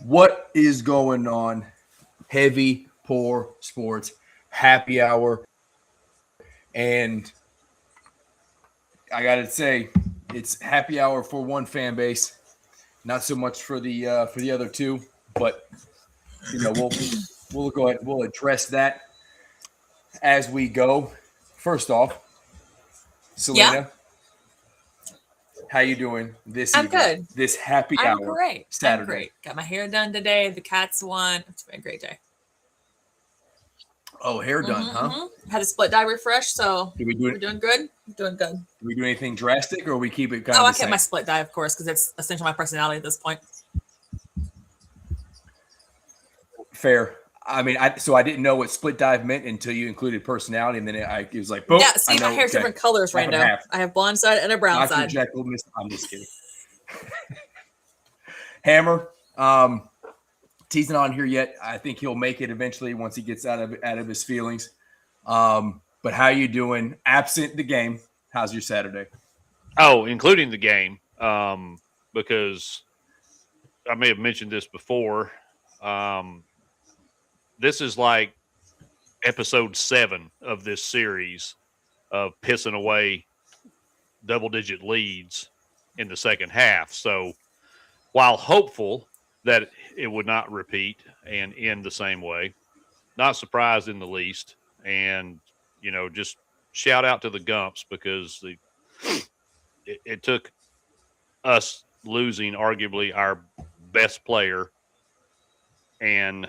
What is going on? Heavy Pour Sports Happy Hour. And I got to say, it's happy hour for one fan base, not so much for the other two, but we'll go ahead, we'll address that as we go. First off, Selena, how you doing this I'm evening? good. This happy I'm hour great. Saturday. I'm great. Got my hair done today. The cats won. It's been a great day. Oh, hair done, huh? Mm-hmm. Had a split dye refresh, so we're doing good. Doing good. Do we do anything drastic, or we keep it kind of the I same? kept my split dye, of course, because it's essentially my personality at this point. Fair. I mean, so I didn't know what split dive meant until you included personality, and then it was like, boom. Yeah, see, my hair's different colors, Rando. I have blonde side and a brown Dr. side. Jekyll, I'm just kidding. Hammer, T's not on here yet. I think he'll make it eventually once he gets out of his feelings. But how you doing? Absent the game, how's your Saturday? Oh, including the game, because I may have mentioned this before. This is like episode 7 of this series of pissing away double-digit leads in the second half. So while hopeful that it would not repeat and end the same way, not surprised in the least. And, just shout out to the Gumps because it took us losing arguably our best player and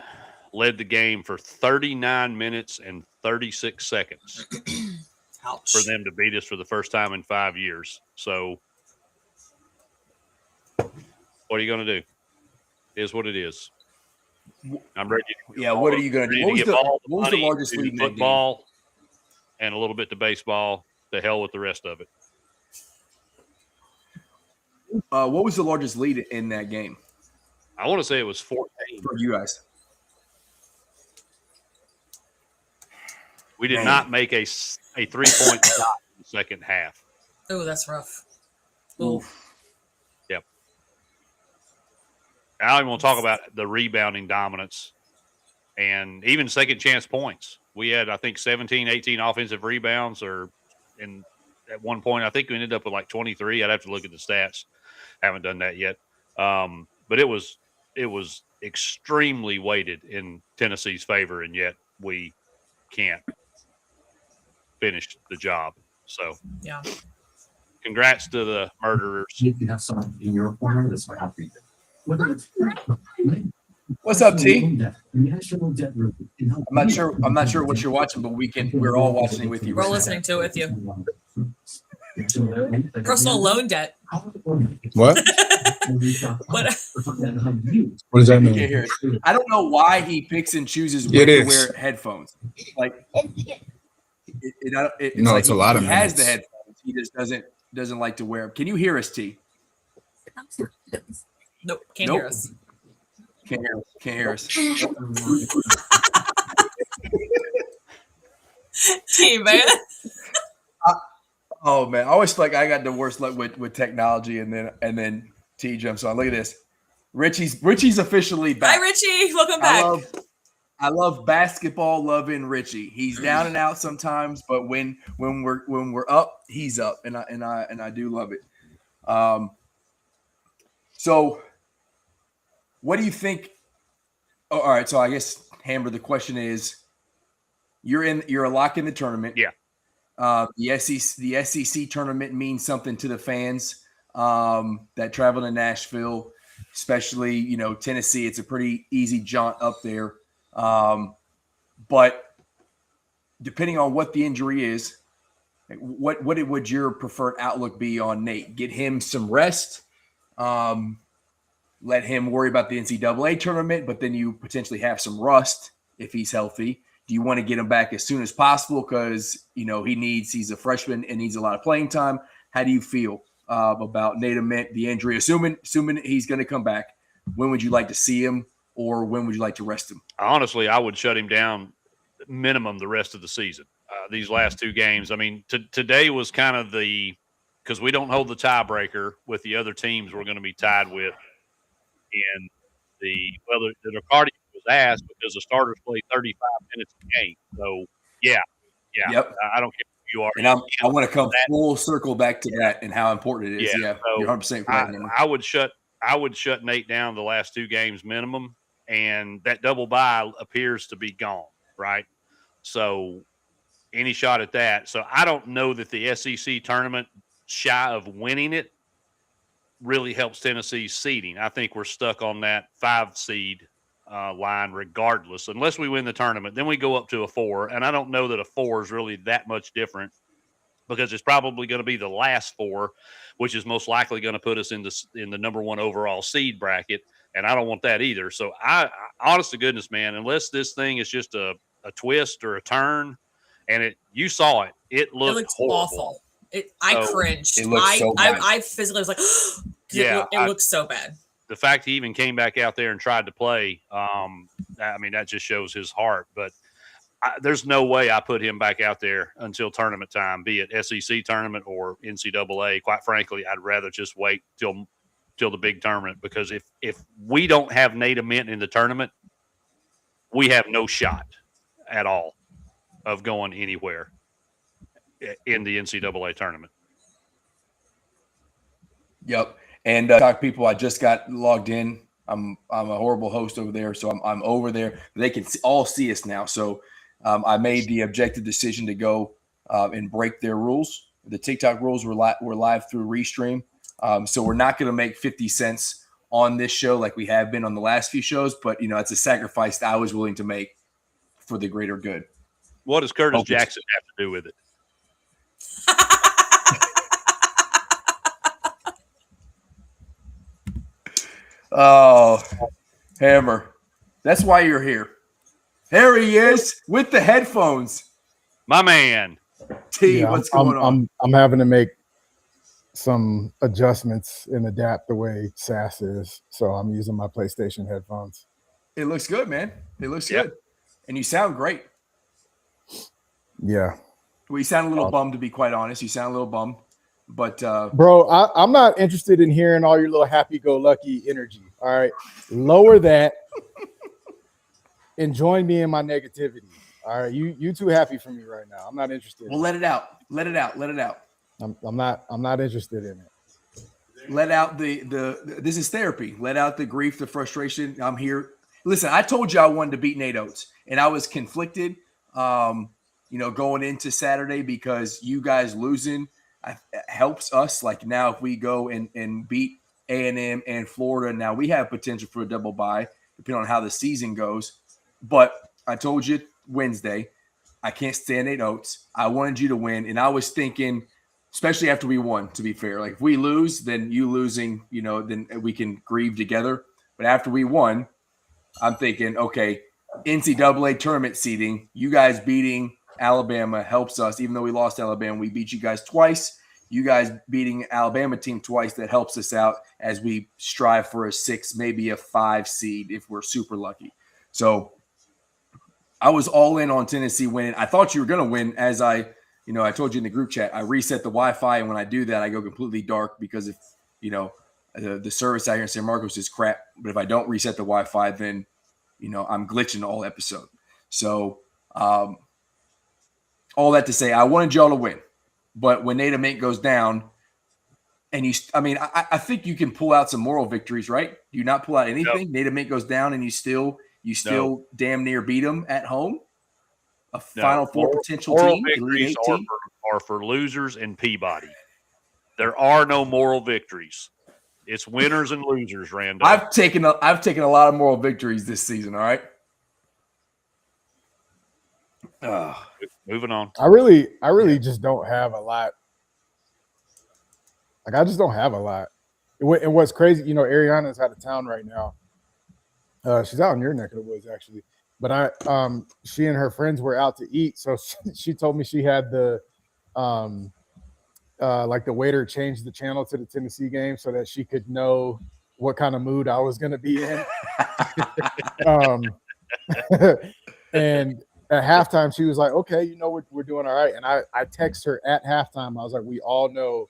led the game for 39 minutes and 36 seconds Ouch. for them to beat us for the first time in 5 years. So what are you going to do? It is what it is. I'm ready. Yeah, what are you going to do? What was the largest lead in that football and a little bit to baseball? The hell with the rest of it. What was the largest lead in that game? I want to say it was 14 for you guys. We did not make a 3-point shot in the second half. Oh, that's rough. Oof. Yep. I don't even want to talk about the rebounding dominance and even second chance points. We had, I think, 17, 18 offensive rebounds, at one point, I think we ended up with like 23. I'd have to look at the stats. Haven't done that yet. But it was extremely weighted in Tennessee's favor, and yet we can't finish the job. So, yeah. Congrats to the murderers. If you have some in your corner, that's what happened. What's up, T? I'm not sure what you're watching, but we're all watching it with you. We're listening to it with you. Personal loan debt. What? What What does that mean? Hear it. I don't know why he picks and chooses when to wear headphones. Like, it's a lot of he has the headphones. He just doesn't like to wear them. Can you hear us, T? Nope, can't hear us. Can't hear us. T, man. Oh man, I always feel like I got the worst luck with technology, and then T jumps on. Look at this. Richie's officially back. Hi, Richie. Welcome back. I love basketball loving Richie. He's down and out sometimes, but when we're up, he's up, and I do love it. So what do you think? Oh, all right. So I guess, Hammer, the question is, you're a lock in the tournament. Yeah. The SEC tournament means something to the fans that travel to Nashville, especially, Tennessee. It's a pretty easy jaunt up there. But depending on what the injury is, what would your preferred outlook be on Nate? Get him some rest, let him worry about the NCAA tournament, but then you potentially have some rust if he's healthy. Do you want to get him back as soon as possible because, he's a freshman and needs a lot of playing time? How do you feel about Nate Ament, the injury? Assuming he's going to come back, when would you like to see him, or when would you like to rest him? Honestly, I would shut him down minimum the rest of the season. These last 2 games, I mean, today was kind of because we don't hold the tiebreaker with the other teams we're going to be tied with in the cardio was asked because the starters play 35 minutes a game. So yeah. Yep. I don't care who you are. And I want to come full circle back to that and how important it is. Yeah, so you're 100% correct. I would shut Nate down the last 2 games minimum, and that double bye appears to be gone, right? So any shot at that. So I don't know that the SEC tournament, shy of winning it, really helps Tennessee's seeding. I think we're stuck on that 5 seed line regardless, unless we win the tournament. Then we go up to a 4, and I don't know that a 4 is really that much different because it's probably going to be the last 4, which is most likely going to put us in the number 1 overall seed bracket, and I don't want that either. So I honest to goodness, man, unless this thing is just a twist or a turn, and you saw it. It looked awful. I cringed. It looked so bad. I physically was like, it looks so bad. The fact he even came back out there and tried to play, that just shows his heart. But there's no way I put him back out there until tournament time, be it SEC tournament or NCAA. Quite frankly, I'd rather just wait till the big tournament, because if we don't have Nate Ament in the tournament, we have no shot at all of going anywhere in the NCAA tournament. Yep. And talk people, I just got logged in. I'm a horrible host over there, so I'm over there. They can all see us now. So I made the objective decision to go and break their rules. The TikTok rules were live through Restream. So we're not going to make 50 cents on this show like we have been on the last few shows, but it's a sacrifice that I was willing to make for the greater good. What does Curtis Jackson have to do with it? Oh, Hammer. That's why you're here. Here he is with the headphones. My man. T, what's going on? I'm having to make some adjustments and adapt the way SAS is. So I'm using my PlayStation headphones. It looks good, man. It looks good. And you sound great. Yeah. Well, you sound a little bummed, to be quite honest. You sound a little bummed. But bro, I'm not interested in hearing all your little happy-go-lucky energy. All right, lower that and join me in my negativity. All right, you too happy for me right now. I'm not interested. Well, let it out. Let it out. Let it out. I'm not interested in it. Let out the this is therapy. Let out the grief, the frustration. I'm here. Listen, I told you I wanted to beat Nate Oates, and I was conflicted. Going into Saturday, because you guys losing helps us. Like now, if we go and beat A&M and Florida, now we have potential for a double bye, depending on how the season goes. But I told you Wednesday, I can't stand Nate Oates. I wanted you to win, and I was thinking, especially after we won, to be fair, like if we lose, then you losing, then we can grieve together. But after we won, I'm thinking, okay, NCAA tournament seeding, you guys beating Alabama helps us. Even though we lost Alabama, we beat you guys twice. You guys beating Alabama team twice, that helps us out as we strive for a 6, maybe a 5 seed if we're super lucky. So I was all in on Tennessee winning. I thought you were going to win, as I told you in the group chat. I reset the Wi-Fi, and when I do that, I go completely dark because if the service out here in San Marcos is crap. But if I don't reset the Wi-Fi, then I'm glitching all episode. So all that to say, I wanted y'all to win. But when Nate Ament goes down, and I think you can pull out some moral victories, right? Do you not pull out anything? No. Nate Ament goes down, and you still damn near beat him at home. A Final Four potential team. Victories are for losers and Peabody. There are no moral victories. It's winners and losers, Randall. I've taken a lot of moral victories this season. All right. Moving on. I really just don't have a lot. Like, I just don't have a lot. And what's crazy, Ariana's out of town right now. She's out in your neck of the woods, actually. But she and her friends were out to eat, so she told me she had the the waiter change the channel to the Tennessee game so that she could know what kind of mood I was going to be in. And at halftime, she was like, okay, we're doing all right. And I text her at halftime. I was like, we all know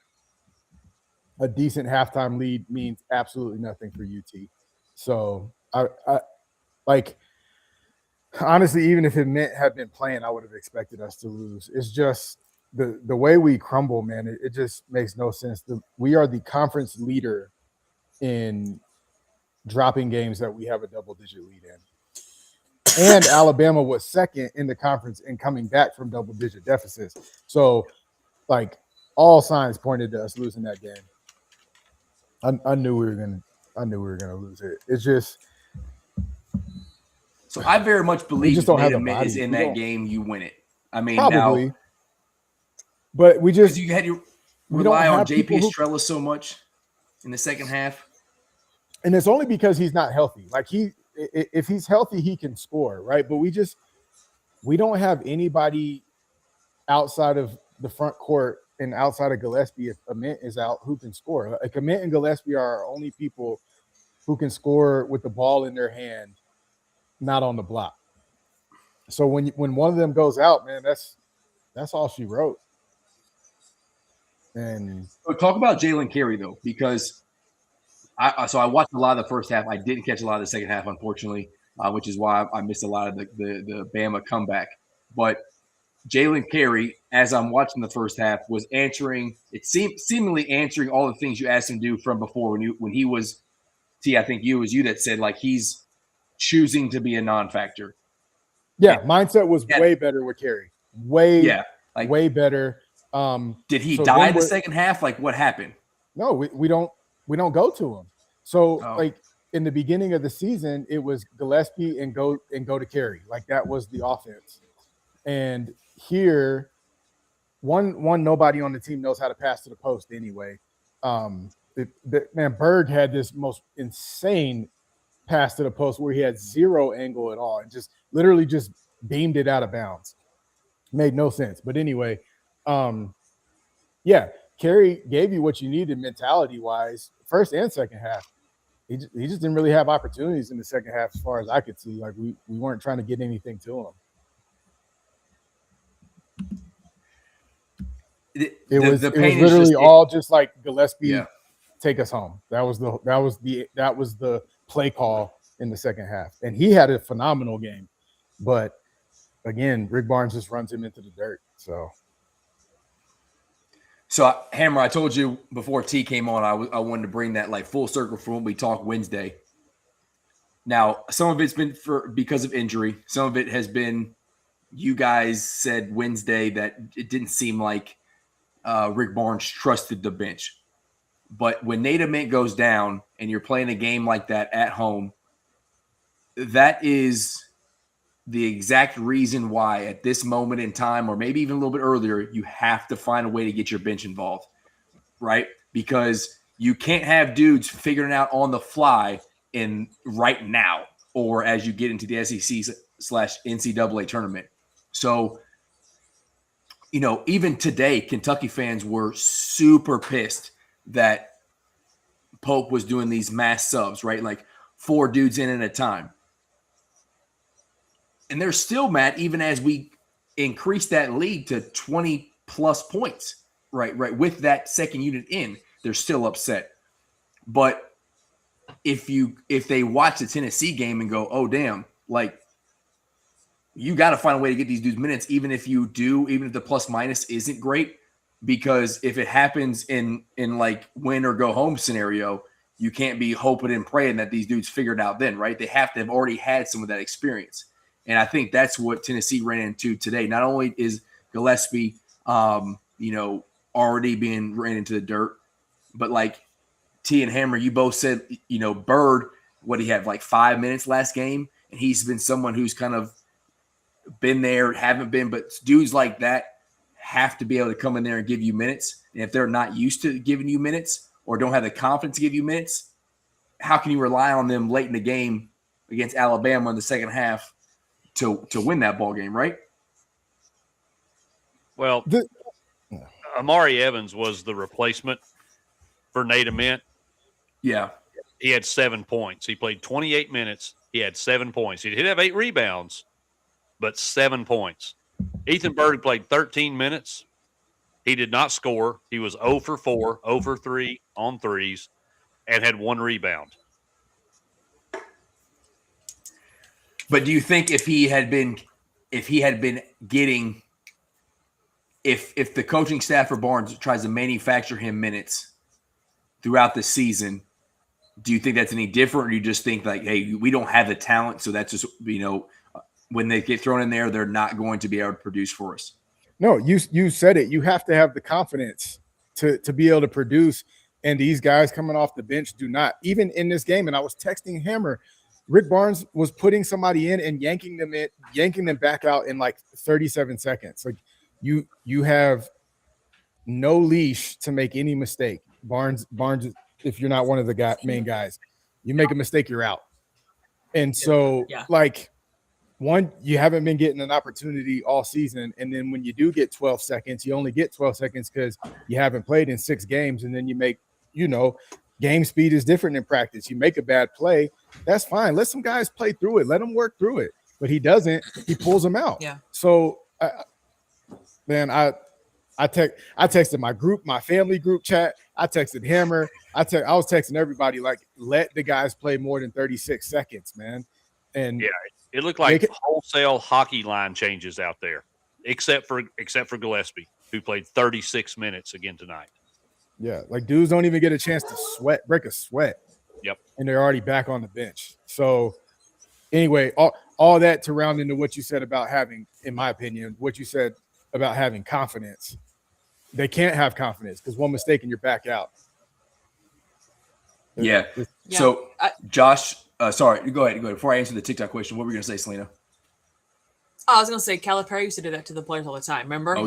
a decent halftime lead means absolutely nothing for UT. So I like honestly, even if it meant had been playing, I would have expected us to lose. It's just the way we crumble, man. It just makes no sense. We are the conference leader in dropping games that we have a double-digit lead in. And Alabama was second in the conference in coming back from double-digit deficits. So, like, all signs pointed to us losing that game. I knew we were gonna lose it. It's just. So I very much believe just if don't have Nate the Ament is body. in We that don't- game, you win it. I mean, Probably. now But we just because you had to we don't rely on have JP people who- Estrella so much in the second half. and it's only because he's not healthy. Like if he's healthy, he can score, right? But we don't have anybody outside of the front court and outside of Gillespie if Ament is out who can score. Like Ament and Gillespie are our only people who can score with the ball in their hand, not on the block. So when one of them goes out, man, that's all she wrote. And But talk about Jalen Carey though, because I watched a lot of the first half. I didn't catch a lot of the second half, unfortunately, which is why I missed a lot of the Bama comeback. But Jalen Carey, as I'm watching the first half, was answering. It seemingly answering all the things you asked him to do from before when he was. I think it was you that said like he's choosing to be a non-factor. yeah, mindset was way better with Carey. Way better. Did he so die in the second half? Like what happened? No, we don't go to him. So like in the beginning of the season, it was Gillespie and go to Carey. Like that was the offense. And here, one nobody on the team knows how to pass to the post anyway. Man, Berg had this most insane pass to the post where he had zero angle at all and just literally just beamed it out of bounds. Made no sense. But anyway, yeah, Carey gave you what you needed mentality-wise, first and second half. He just didn't really have opportunities in the second half as far as I could see. Like we weren't trying to get anything to him. It was literally all just like Gillespie, take us home. That was the play call in the second half, and he had a phenomenal game. But again, Rick Barnes just runs him into the dirt. So Hammer, I told you before T came on, I wanted to bring that like full circle from when we talked Wednesday. Now, some of it's been because of injury. Some of it has been you guys said Wednesday that it didn't seem like Rick Barnes trusted the bench. But when Nate Ament goes down and you're playing a game like that at home, that is the exact reason why at this moment in time, or maybe even a little bit earlier, you have to find a way to get your bench involved, right? Because you can't have dudes figuring it out on the fly in right now or as you get into the SEC/NCAA tournament. So, you know, even today, Kentucky fans were super pissed that Pope was doing these mass subs, right? Like 4 dudes in at a time. And they're still mad even as we increase that lead to 20 plus points, right? With that second unit in, they're still upset. But if they watch the Tennessee game and go, oh, damn, like you got to find a way to get these dudes minutes, even if the plus minus isn't great, because if it happens in like win or go home scenario, you can't be hoping and praying that these dudes figure it out then, right? They have to have already had some of that experience. And I think that's what Tennessee ran into today. Not only is Gillespie, already being ran into the dirt, but like T and Hammer, you both said, Bird, what he had like 5 minutes last game, and he's been someone who's kind of been there, haven't been, but dudes like that have to be able to come in there and give you minutes. And if they're not used to giving you minutes or don't have the confidence to give you minutes, how can you rely on them late in the game against Alabama in the second half to win that ball game, right? Well, Amari Evans was the replacement for Nate Ament. Yeah. He had 7 points. He played 28 minutes. He had 7 points. He did have 8 rebounds, but 7 points. Ethan Berg played 13 minutes. He did not score. He was 0 for 4, 0 for 3 on threes, and had 1 rebound. But do you think if he had been getting, if the coaching staff for Barnes tries to manufacture him minutes throughout the season, do you think that's any different, or do you just think like, hey, we don't have the talent, so that's just, when they get thrown in there, they're not going to be able to produce for us? No, you said it. You have to have the confidence to be able to produce, and these guys coming off the bench do not. Even in this game, and I was texting Hammer, Rick Barnes was putting somebody in and yanking them back out in like 37 seconds. Like you have no leash to make any mistake. Barnes, if you're not one of the main guys, you make a mistake, you're out. And so, one, you haven't been getting an opportunity all season. And then when you do get 12 seconds, you only get 12 seconds because you haven't played in 6 games. And then you make, game speed is different in practice. You make a bad play, that's fine. Let some guys play through it. Let them work through it. But he doesn't. He pulls them out. Yeah. So, man, I texted my family group chat. I texted Hammer. I was texting everybody, like, let the guys play more than 36 seconds, man. And yeah, it looked like wholesale hockey line changes out there, except for Gillespie, who played 36 minutes again tonight. Yeah, like dudes don't even get a chance to break a sweat. Yep. And they're already back on the bench. So anyway, all that to round into what you said about having, in my opinion, what you said about having confidence. They can't have confidence because one mistake and you're back out. Yeah. So Josh, sorry, go ahead. Before I answer the TikTok question, what were you going to say, Selena? I was going to say Calipari used to do that to the players all the time. Remember? One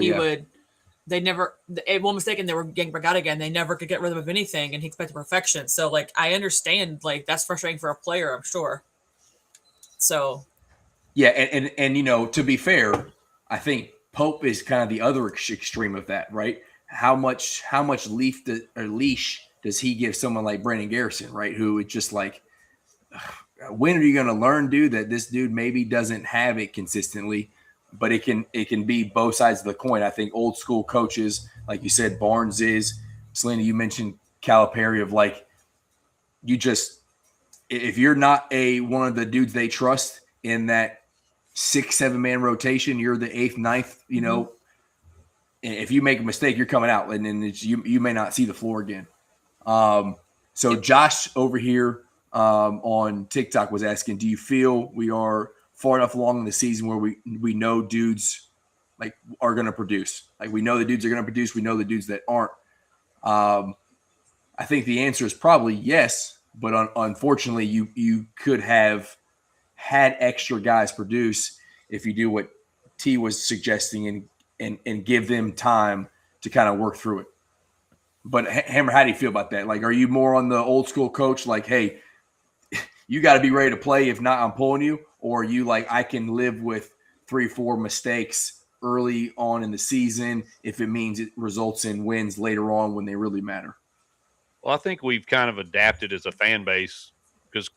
mistake and they were getting back out again. They never could get rid of anything, and he expected perfection. So, like, I understand, like, that's frustrating for a player, I'm sure. So. Yeah, and to be fair, I think Pope is kind of the other extreme of that, right? How much leash does he give someone like Brandon Garrison, right? Who it's just like, when are you going to learn, dude, that this dude maybe doesn't have it consistently, but it can be both sides of the coin. I think old school coaches, like you said, Barnes is. Selena, you mentioned Calipari, of like, if you're not one of the dudes they trust in that 6-7 man rotation, you're the 8th, 9th, if you make a mistake, you're coming out, and then you may not see the floor again. So Josh over here on TikTok was asking, do you feel we are far enough along in the season where we know dudes like are going to produce? Like, we know the dudes are going to produce. We know the dudes that aren't. I think the answer is probably yes, but unfortunately you could have had extra guys produce if you do what T was suggesting and give them time to kind of work through it. But Hammer, how do you feel about that? Like, are you more on the old school coach, like, hey, you got to be ready to play. If not, I'm pulling you. Or are you like, I can live with 3-4 mistakes early on in the season if it means it results in wins later on when they really matter? Well, I think we've kind of adapted as a fan base because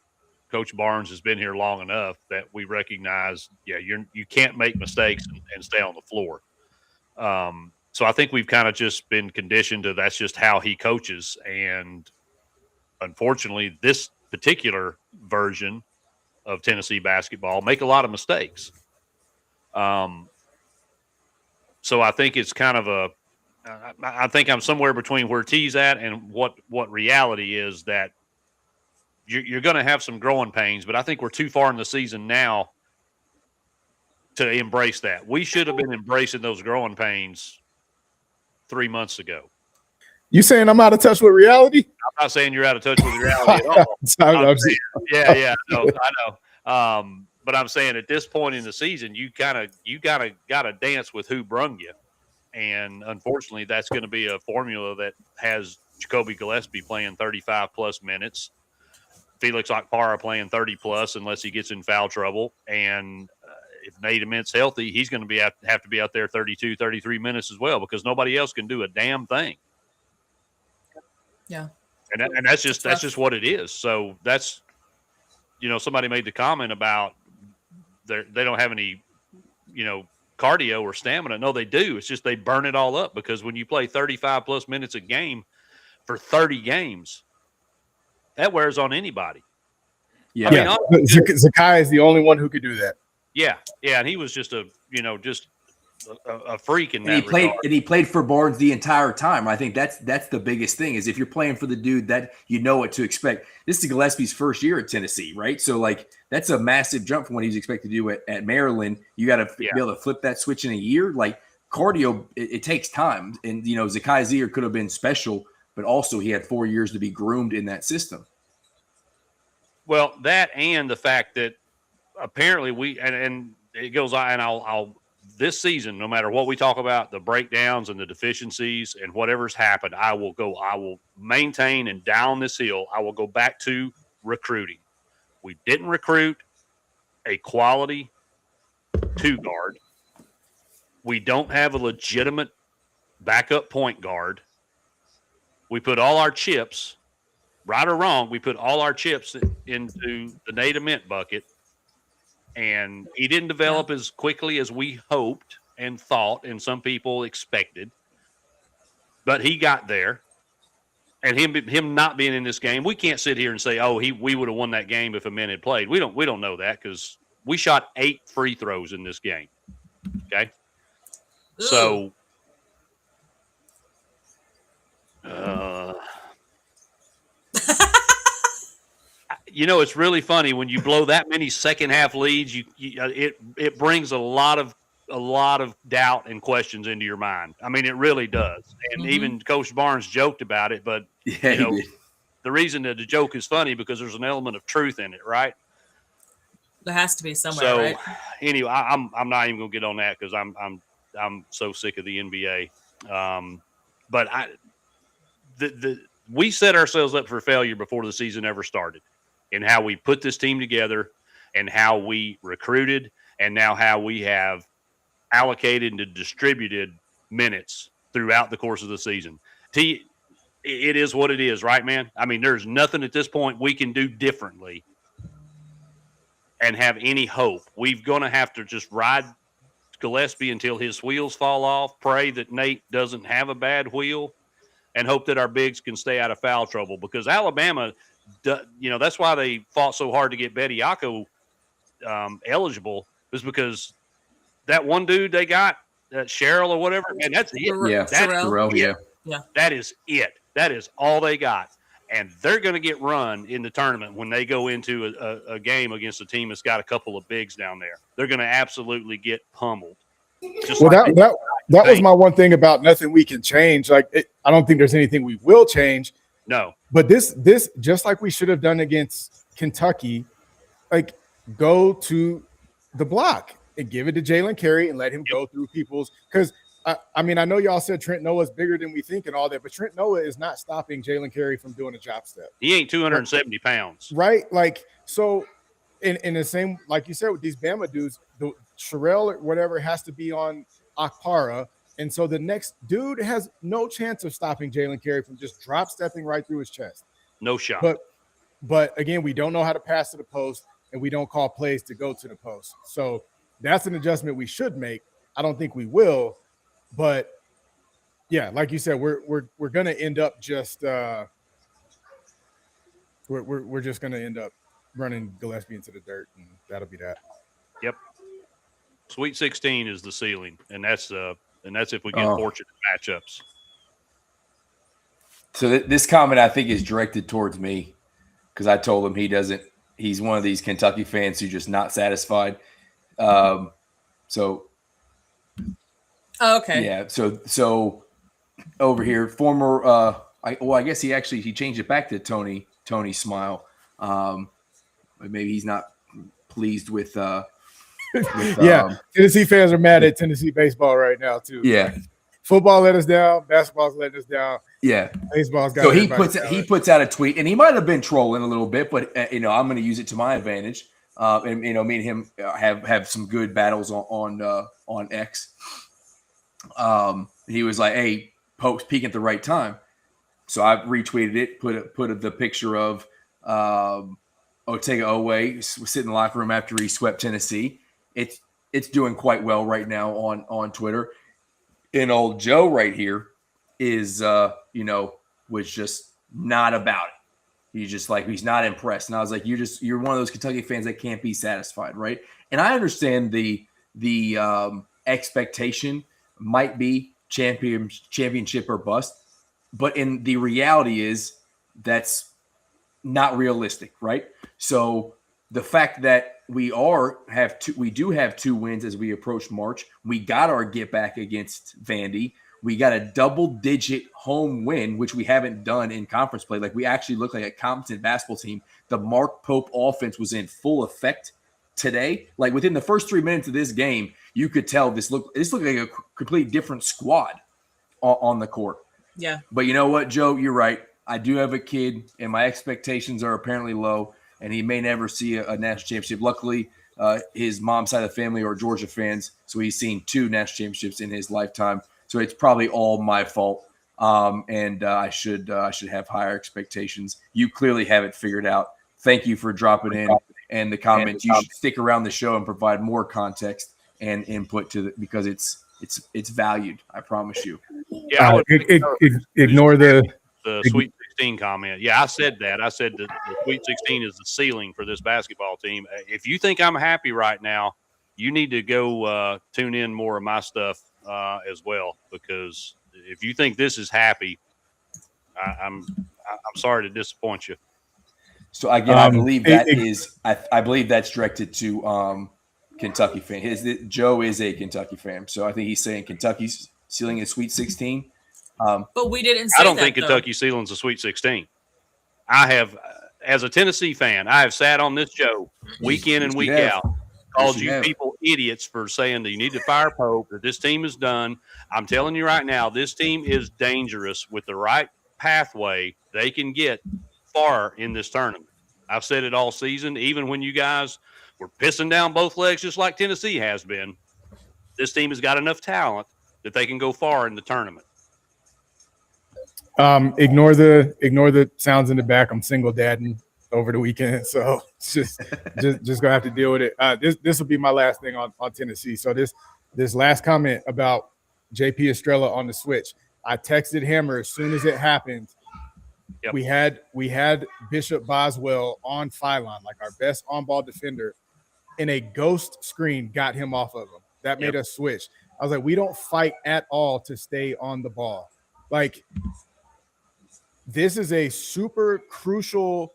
Coach Barnes has been here long enough that we recognize, you can't make mistakes and stay on the floor. So I think we've kind of just been conditioned to that's just how he coaches. And unfortunately, this particular version of Tennessee basketball make a lot of mistakes. So I think it's kind of I think I'm somewhere between where T's at and what reality is, that you're going to have some growing pains, but I think we're too far in the season now to embrace that. We should have been embracing those growing pains 3 months ago. You saying I'm out of touch with reality? I'm not saying you're out of touch with reality at all. I know. But I'm saying at this point in the season, you gotta dance with who brung you, and unfortunately, that's going to be a formula that has Jacoby Gillespie playing 35 plus minutes, Felix Okpara playing 30 plus unless he gets in foul trouble, and if Nate Ament's healthy, he's going to have to be out there 32, 33 minutes as well, because nobody else can do a damn thing. Yeah. And that's just what it is. So that's, somebody made the comment about they don't have any, cardio or stamina. No, they do. It's just they burn it all up, because when you play 35 plus minutes a game for 30 games, that wears on anybody. Yeah. I mean, Zakai is the only one who could do that. yeah, and he was just a freak in And that regard. he played for Barnes the entire time. I think that's the biggest thing is if you're playing for the dude that you know what to expect. This is Gillespie's first year at Tennessee, right? So like that's a massive jump from what he's expected to do at Maryland. You got to be able to flip that switch in a year. Like cardio, it takes time. And Zakai Zier could have been special, but also he had 4 years to be groomed in that system. Well, that and the fact that apparently we and it goes on, and I'll this season, no matter what we talk about, the breakdowns and the deficiencies and whatever's happened, I will maintain and down this hill. I will go back to recruiting. We didn't recruit a quality 2 guard. We don't have a legitimate backup point guard. We put all our chips, right or wrong, we put all our chips into the Nate Ament bucket. And he didn't develop as quickly as we hoped and thought, and some people expected. But he got there. And him not being in this game, we can't sit here and say, "Oh, we would have won that game if Ament had played." We don't know that because we shot 8 free throws in this game. Okay, so it's really funny when you blow that many second half leads. It brings a lot of doubt and questions into your mind. I mean, it really does. And even Coach Barnes joked about it, but the reason that the joke is funny because there's an element of truth in it, right? There has to be somewhere, So, right? anyway, I'm not even gonna get on that because I'm so sick of the NBA. But we set ourselves up for failure before the season ever started. And how we put this team together and how we recruited and now how we have allocated and distributed minutes throughout the course of the season. It is what it is, right, man? I mean, there's nothing at this point we can do differently and have any hope. We're going to have to just ride Gillespie until his wheels fall off, pray that Nate doesn't have a bad wheel, and hope that our bigs can stay out of foul trouble because Alabama – that's why they fought so hard to get Bediako eligible is because that one dude they got, Cheryl or whatever, man, that's it. Yeah, that's Terrell, it. Yeah. That is it. That is all they got. And they're going to get run in the tournament when they go into a game against a team that's got a couple of bigs down there. They're going to absolutely get pummeled. That was my one thing about nothing we can change. Like, I don't think there's anything we will change. No. But this just like we should have done against Kentucky, like go to the block and give it to Jalen Carey and let him go through people's because I mean I know y'all said Trent Noah's bigger than we think and all that, but Trent Noah is not stopping Jalen Carey from doing a drop step. He ain't 270 pounds. Right? Like so in the same like you said with these Bama dudes, the Sherelle or whatever has to be on Akpara. And so the next dude has no chance of stopping Jalen Carey from just drop stepping right through his chest. No shot. But again, we don't know how to pass to the post, and we don't call plays to go to the post. So that's an adjustment we should make. I don't think we will, but yeah, like you said, we're gonna end up just we're just gonna end up running Gillespie into the dirt, and that'll be that. Yep. Sweet 16 is the ceiling, and that's if we get fortunate matchups. So this comment I think is directed towards me because I told him he's one of these Kentucky fans who's just not satisfied. Okay. Yeah. So over here, former I guess he changed it back to Tony Smile. Maybe he's not pleased with Tennessee fans are mad at Tennessee baseball right now too. Yeah. Football let us down, basketball's letting us down. Yeah. Baseball's got so he puts out a tweet and he might have been trolling a little bit, but I'm going to use it to my advantage. And me and him have some good battles on X. He was like, "Hey, Pope's peaking at the right time." So I retweeted it, put the picture of Otega Owe sitting in the locker room after he swept Tennessee. It's doing quite well right now on Twitter. And old Joe right here is was just not about it. He's just like, he's not impressed. And I was like, you're one of those Kentucky fans that can't be satisfied, right? And I understand the expectation might be championship or bust, but in the reality is that's not realistic, right? So the fact that we do have 2 wins as we approach March. We got our get back against Vandy. We got a double-digit home win, which we haven't done in conference play. Like, we actually look like a competent basketball team. The Mark Pope offense was in full effect today. Like, within the first 3 minutes of this game, you could tell this looked like a completely different squad on the court. Yeah. But you know what, Joe? You're right. I do have a kid, and my expectations are apparently low, and he may never see a national championship. Luckily, his mom's side of the family are Georgia fans, so he's seen 2 national championships in his lifetime. So it's probably all my fault, and I should have higher expectations. You clearly have it figured out. Thank you for dropping in and the comments. You should stick around the show and provide more context and input because it's valued. I promise you. Yeah, I would ignore the Sweet 16 comment. Yeah, I said that. I said that the Sweet 16 is the ceiling for this basketball team. If you think I'm happy right now, you need to go tune in more of my stuff as well, because if you think this is happy, I'm sorry to disappoint you. So again, I believe I believe that's directed to Kentucky fan. Joe is a Kentucky fan, so I think he's saying Kentucky's ceiling is Sweet 16. But we didn't say I don't that, think Kentucky's ceiling's a Sweet 16. I have, as a Tennessee fan, I have sat on this show week in and week out, called you people idiots for saying that you need to fire Pope, that this team is done. I'm telling you right now, this team is dangerous. With the right pathway, they can get far in this tournament. I've said it all season, even when you guys were pissing down both legs just like Tennessee has been. This team has got enough talent that they can go far in the tournament. Ignore the sounds in the back. I'm single dadding over the weekend, so just gonna have to deal with it. This will be my last thing on Tennessee. So this last comment about JP Estrella on the switch, I texted Hammer as soon as it happened. Yep. We had Bishop Boswell on Phylon, like our best on-ball defender, and a ghost screen got him off of him. That made us switch. I was like, we don't fight at all to stay on the ball. Like, this is a super crucial,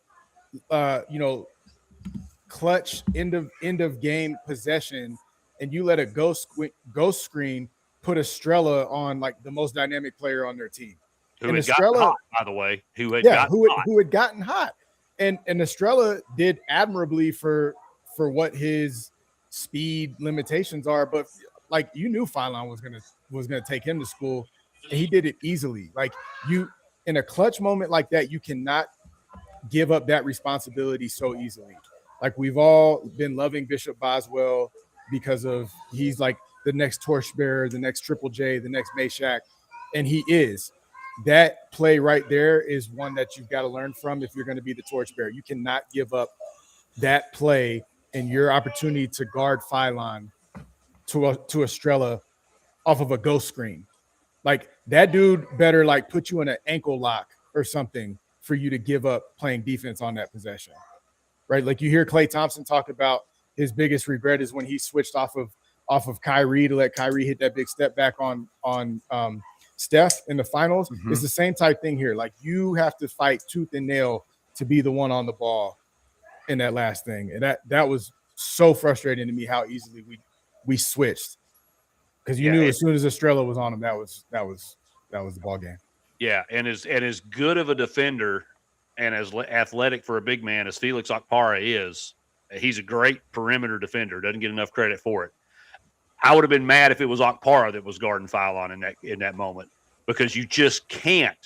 clutch end of game possession, and you let a ghost screen put Estrella on like the most dynamic player on their team. Who had gotten hot, by the way. Who had gotten hot. And Estrella did admirably for what his speed limitations are, but like, you knew Phylon was gonna take him to school, and he did it easily. Like, you, in a clutch moment like that, you cannot give up that responsibility so easily. Like, we've all been loving Bishop Boswell because of he's like the next torchbearer, the next Triple J, the next Meshack, and he is. That play right there is one that you've got to learn from if you're going to be the torchbearer. You cannot give up that play and your opportunity to guard Phylon to Estrella off of a ghost screen. Like, that dude better like put you in an ankle lock or something for you to give up playing defense on that possession, right? Like, you hear Klay Thompson talk about his biggest regret is when he switched off of Kyrie to let Kyrie hit that big step back on Steph in the finals. Mm-hmm. It's the same type thing here. Like, you have to fight tooth and nail to be the one on the ball in that last thing. And that was so frustrating to me how easily we switched, because you knew as soon as Estrella was on him, that was the ball game. Yeah, and as good of a defender and as athletic for a big man as Felix Okpara is, he's a great perimeter defender. Doesn't get enough credit for it. I would have been mad if it was Okpara that was guarding Phylon in that moment, because you just can't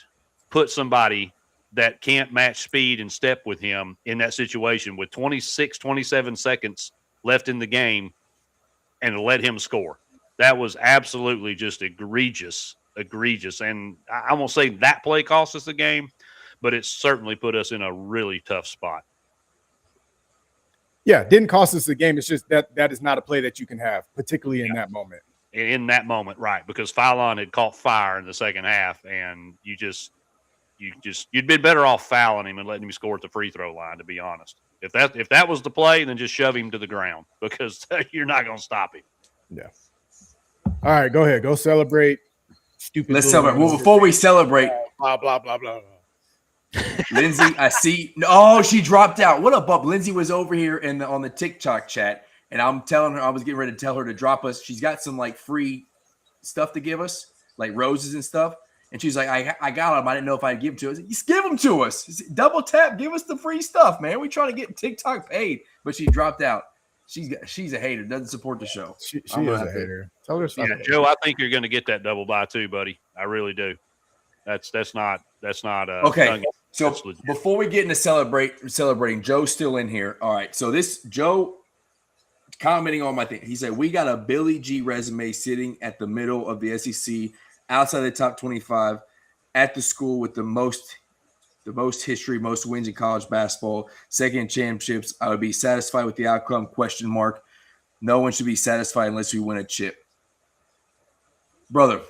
put somebody that can't match speed and step with him in that situation with 26, 27 seconds left in the game and let him score. That was absolutely just egregious. And I won't say that play cost us the game, but it certainly put us in a really tough spot. Yeah, it didn't cost us the game. It's just that is not a play that you can have, particularly in that moment. In that moment, right, because Phylon had caught fire in the second half, and you you'd been better off fouling him and letting him score at the free throw line, to be honest. If that was the play, then just shove him to the ground because you're not going to stop him. Yeah. All right, go ahead. Go celebrate. Stupid. Let's celebrate. Well, before we celebrate, blah blah blah blah. Lindsay, I see. Oh, she dropped out. What up, Bub? Lindsay was over here on the TikTok chat, and I'm telling her I was getting ready to tell her to drop us. She's got some like free stuff to give us, like roses and stuff. And she's like, I got them. I didn't know if I'd give them to us. Just give them to us. Double tap. Give us the free stuff, man. We trying to get TikTok paid, but she dropped out. She's a hater. Doesn't support the show. She is a hater. Tell her yeah, Joe. I think you're going to get that double buy too, buddy. I really do. That's not okay. So before we get into celebrating, Joe's still in here. All right. So this Joe commenting on my thing. He said we got a Billy G resume sitting at the middle of the SEC, outside the top 25, at the school with the most history, most wins in college basketball, second in championships. I would be satisfied with the outcome, ? No one should be satisfied unless we win a chip. Brother,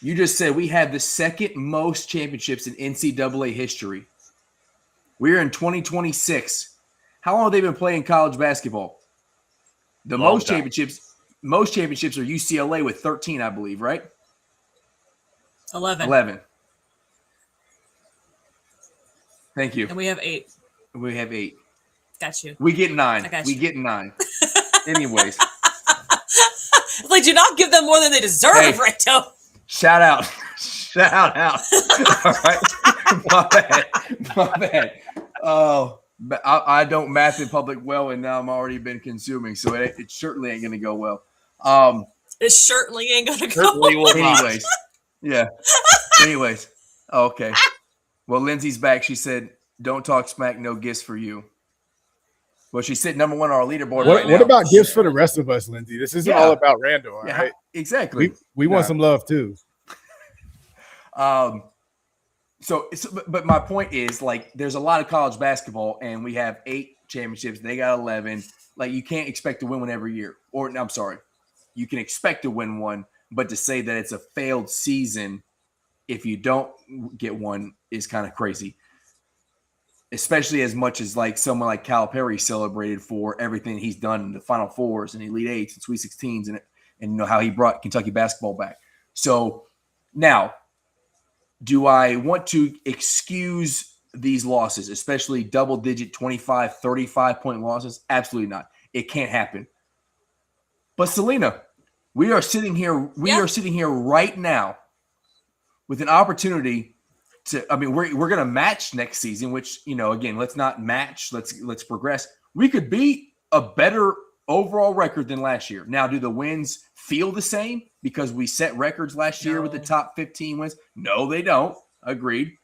you just said we have the second most championships in NCAA history. We're in 2026. How long have they been playing college basketball? The most championships are UCLA with 13, I believe, right? 11. Thank you. And we have 8. Got you. We get 9. I got We you. get 9. Anyways. Like, do not give them more than they deserve, right, Joe? Shout out. All right. My bad. Oh, I don't math in public well, and now I'm already been consuming, so it certainly ain't going to go well. It certainly ain't going to go well. Anyways. Yeah. Anyways. Okay. Well, Lindsay's back. She said, don't talk smack, no gifts for you. Well, she's sitting number 1 on our leaderboard right now. What about gifts for the rest of us, Lindsay? This isn't all about Randall, all right? Exactly. We want some love, too. But my point is, like, there's a lot of college basketball, and we have 8 championships. They got 11. Like, you can't expect to win one every year. Or, I'm sorry, you can expect to win one, but to say that it's a failed season if you don't get one is kind of crazy. Especially as much as like someone like Calipari celebrated for everything he's done in the Final Fours and Elite Eights and Sweet 16s and you know how he brought Kentucky basketball back. So now, do I want to excuse these losses, especially double-digit 25, 35-point losses? Absolutely not. It can't happen. But Selena, we are sitting here. We are sitting here right now with an opportunity. We're going to match next season, which, you know, again, let's not match. Let's progress. We could be a better overall record than last year. Now, do the wins feel the same because we set records last year with the top 15 wins? No, they don't. Agreed.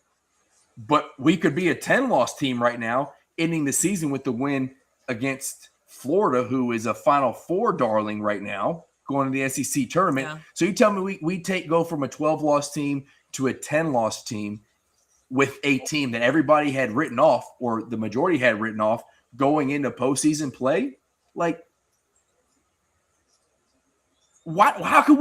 But we could be a 10-loss team right now, ending the season with the win against Florida, who is a Final Four darling right now, going to the SEC tournament. Yeah. So you tell me we go from a 12-loss team to a 10-loss team with a team that everybody had written off, or the majority had written off, going into postseason play? Like, how could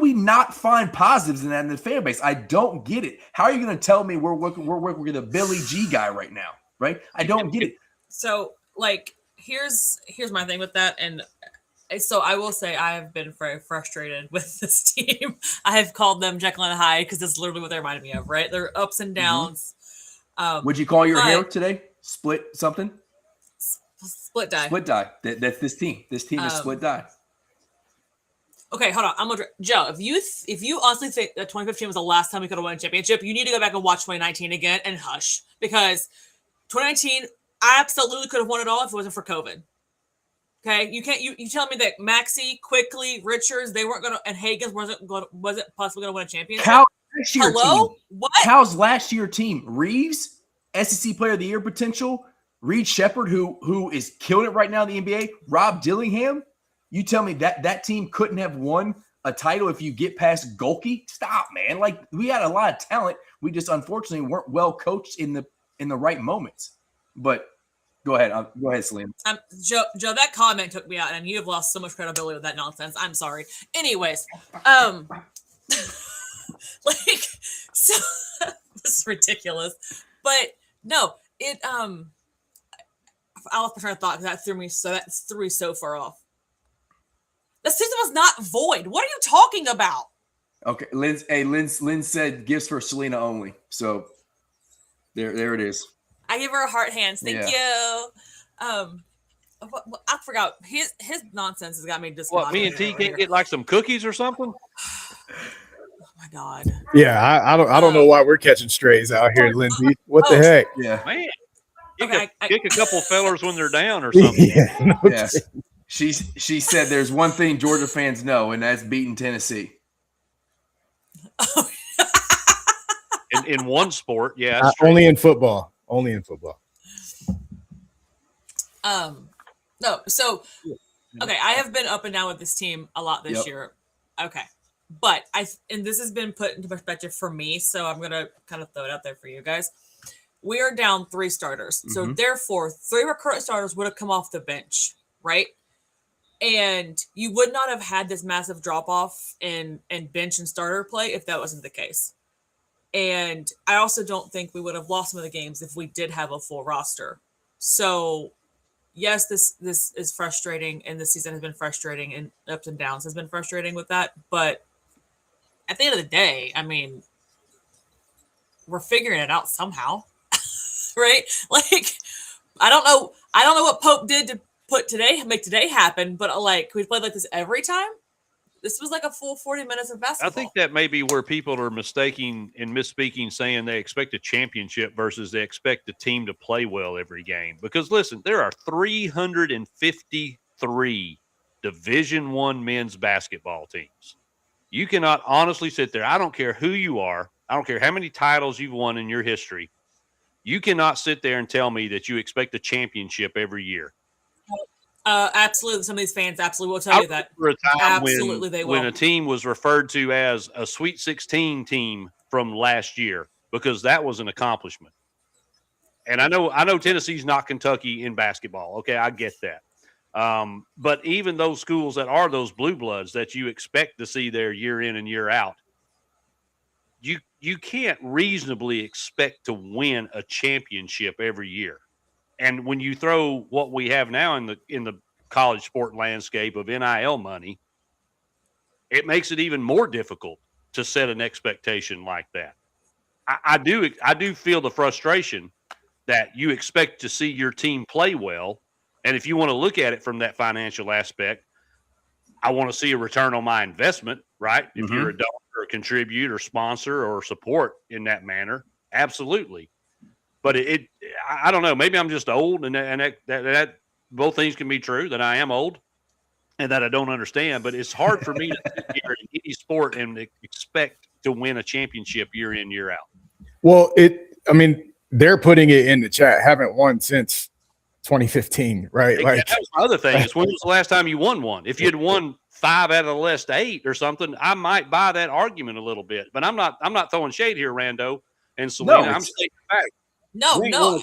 we not find positives in that in the fan base? I don't get it. How are you going to tell me we're working with a Billy G guy right now, right? I don't get it. So, like, here's my thing with that, and so I will say I have been very frustrated with this team. I have called them Jekyll and Hyde because that's literally what they reminded me of, right? Their ups and downs. Mm-hmm. Would you call your hair today? Split something? Split die. Split die. That's this team. This team is split die. Okay, hold on. Joe, if you honestly think that 2015 was the last time we could have won a championship, you need to go back and watch 2019 again and hush, because 2019 I absolutely could have won it all if it wasn't for COVID. Okay, you can't. You tell me that Maxey, Quickly, Richards, they weren't going to, and Hagens wasn't possibly going to win a championship. Hello? Team. What? How's last year team? Reeves, SEC Player of the Year potential. Reed Shepherd, who is killing it right now in the NBA. Rob Dillingham. You tell me that team couldn't have won a title if you get past Golke? Stop, man. Like, we had a lot of talent. We just unfortunately weren't well coached in the right moments. But go ahead. Go ahead, Salim. Joe, that comment took me out, and you have lost so much credibility with that nonsense. I'm sorry. Anyways, like, so This is ridiculous. But no, I lost my train of thought because that threw me so far off. The season was not void. What are you talking about? Okay, Lynn said gifts for Selena only. So there it is. I give her a heart hands. Thank you. I forgot his nonsense has got me discombobulated. What, me and T can't get like some cookies or something? Oh my god. Yeah, I don't know why we're catching strays out here, Lindsay. What the heck? Yeah, Man, Okay, kick a couple fellers when they're down or something. Yeah, no yeah. She said there's one thing Georgia fans know, and that's beating Tennessee. In one sport, yeah. That's only in football. Only in football. No, so okay, I have been up and down with this team a lot this year. Okay. But and this has been put into perspective for me, so I'm gonna kind of throw it out there for you guys. We are down 3 starters. So therefore 3 of our current starters would have come off the bench, right? And you would not have had this massive drop off in bench and starter play if that wasn't the case. And I also don't think we would have lost some of the games if we did have a full roster. So yes, this is frustrating, and this season has been frustrating, and ups and downs has been frustrating with that. But at the end of the day, I mean, we're figuring it out somehow, right? Like, I don't know what Pope did to make today happen, but like, we played like this every time. This was like a full 40 minutes of basketball. I think that may be where people are mistaking and misspeaking, saying they expect a championship versus they expect the team to play well every game. Because listen, there are 353 Division I men's basketball teams. You cannot honestly sit there. I don't care who you are. I don't care how many titles you've won in your history. You cannot sit there and tell me that you expect a championship every year. Absolutely. Some of these fans absolutely will tell you that. For a time absolutely, they will. When a team was referred to as a Sweet 16 team from last year, because that was an accomplishment. And I know Tennessee's not Kentucky in basketball. Okay, I get that. But even those schools that are those blue bloods that you expect to see there year in and year out, you can't reasonably expect to win a championship every year. And when you throw what we have now in the college sport landscape of NIL money, it makes it even more difficult to set an expectation like that. I do feel the frustration that you expect to see your team play well. And if you want to look at it from that financial aspect, I want to see a return on my investment, right? If you're a donor or contribute or sponsor or support in that manner, absolutely. But I don't know. Maybe I'm just old, and that both things can be true. That I am old, and that I don't understand. But it's hard for me to sit here in any sport and expect to win a championship year in, year out. Well, they're putting it in the chat. Haven't won since 2015, right? Like, that was my other thing. Is when was the last time you won one? If you had won 5 out of the last 8 or something, I might buy that argument a little bit. But I'm not throwing shade here, Rando and Selena. I'm stating fact. No, I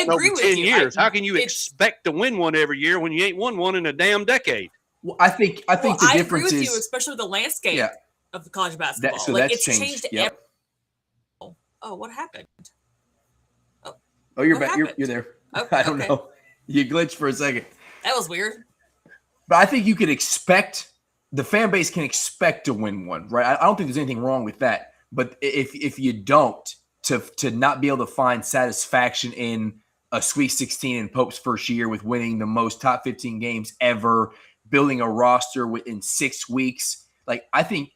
agree with 10 you. years. How can you expect to win one every year when you ain't won one in a damn decade? Well, I think the difference agree with is you, especially with the landscape of the college basketball. That's it's changed. Yep. Oh, what happened? Oh, you're back. You're there. Oh, I don't know. You glitched for a second. That was weird. But I think you could expect the fan base can expect to win one, right? I don't think there's anything wrong with that. But if you don't, to not be able to find satisfaction in a Sweet 16 in Pope's first year with winning the most top 15 games ever, building a roster within 6 weeks, like I think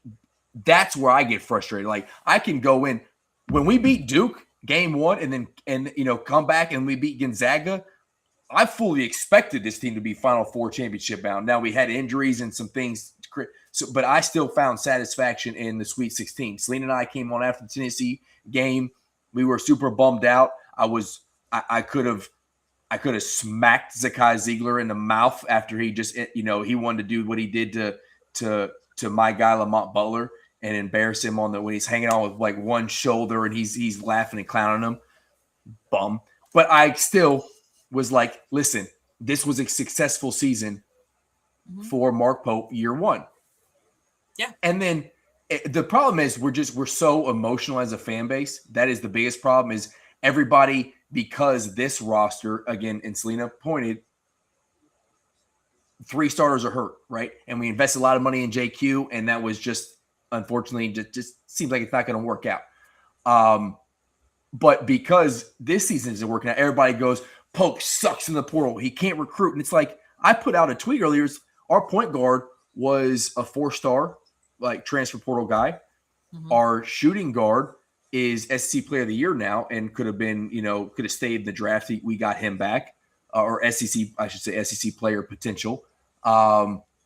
that's where I get frustrated. Like I can go in when we beat Duke game 1 and come back and we beat Gonzaga. I fully expected this team to be Final Four championship bound. Now we had injuries and some things, but I still found satisfaction in the Sweet 16. Selena and I came on after the Tennessee game. We were super bummed out. I could have smacked Zakai Ziegler in the mouth after he just he wanted to do what he did to my guy Lamont Butler and embarrass him when he's hanging on with like one shoulder and he's laughing and clowning him. Bum. But I still was like, listen, this was a successful season for Mark Pope year 1. Yeah. And then The problem is we're so emotional as a fan base. That is the biggest problem. Is everybody, because this roster again, and Selena pointed, 3 starters are hurt, right? And we invested a lot of money in JQ, and that was just unfortunately just seems like it's not going to work out. But because this season isn't working out, everybody goes, Polk sucks in the portal. He can't recruit. And it's like, I put out a tweet earlier. Our point guard was a 4-star, like transfer portal guy. Mm-hmm. Our shooting guard is SEC player of the year now and could have been, could have stayed in the draft. We got him back, or SEC, I should say SEC player potential.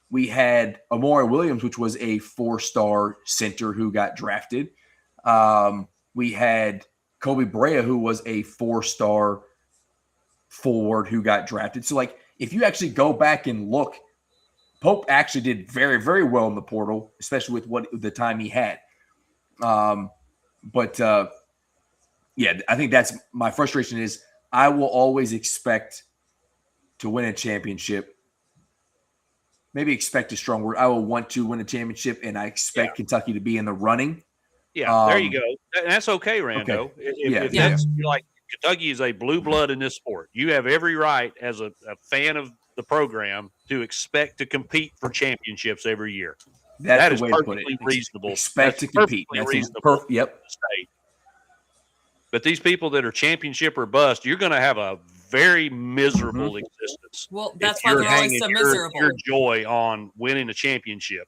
We had Amari Williams, which was a 4-star center who got drafted. We had Kobe Brea, who was a 4-star forward who got drafted. So, like, if you actually go back and look, Pope actually did very, very well in the portal, especially with the time he had. Yeah, I think that's my frustration is I will always expect to win a championship. Maybe expect a strong word. I will want to win a championship, and I expect Kentucky to be in the running. Yeah, there you go. That's okay, Rando. Okay. If that's like Kentucky is a blue blood in this sport. You have every right as a fan of the program to expect to compete for championships every year. That is perfectly reasonable. Expect to compete. That's reasonable. Yep. But these people that are championship or bust, you're going to have a very miserable existence. Well, that's why they're always so miserable. Your joy on winning a championship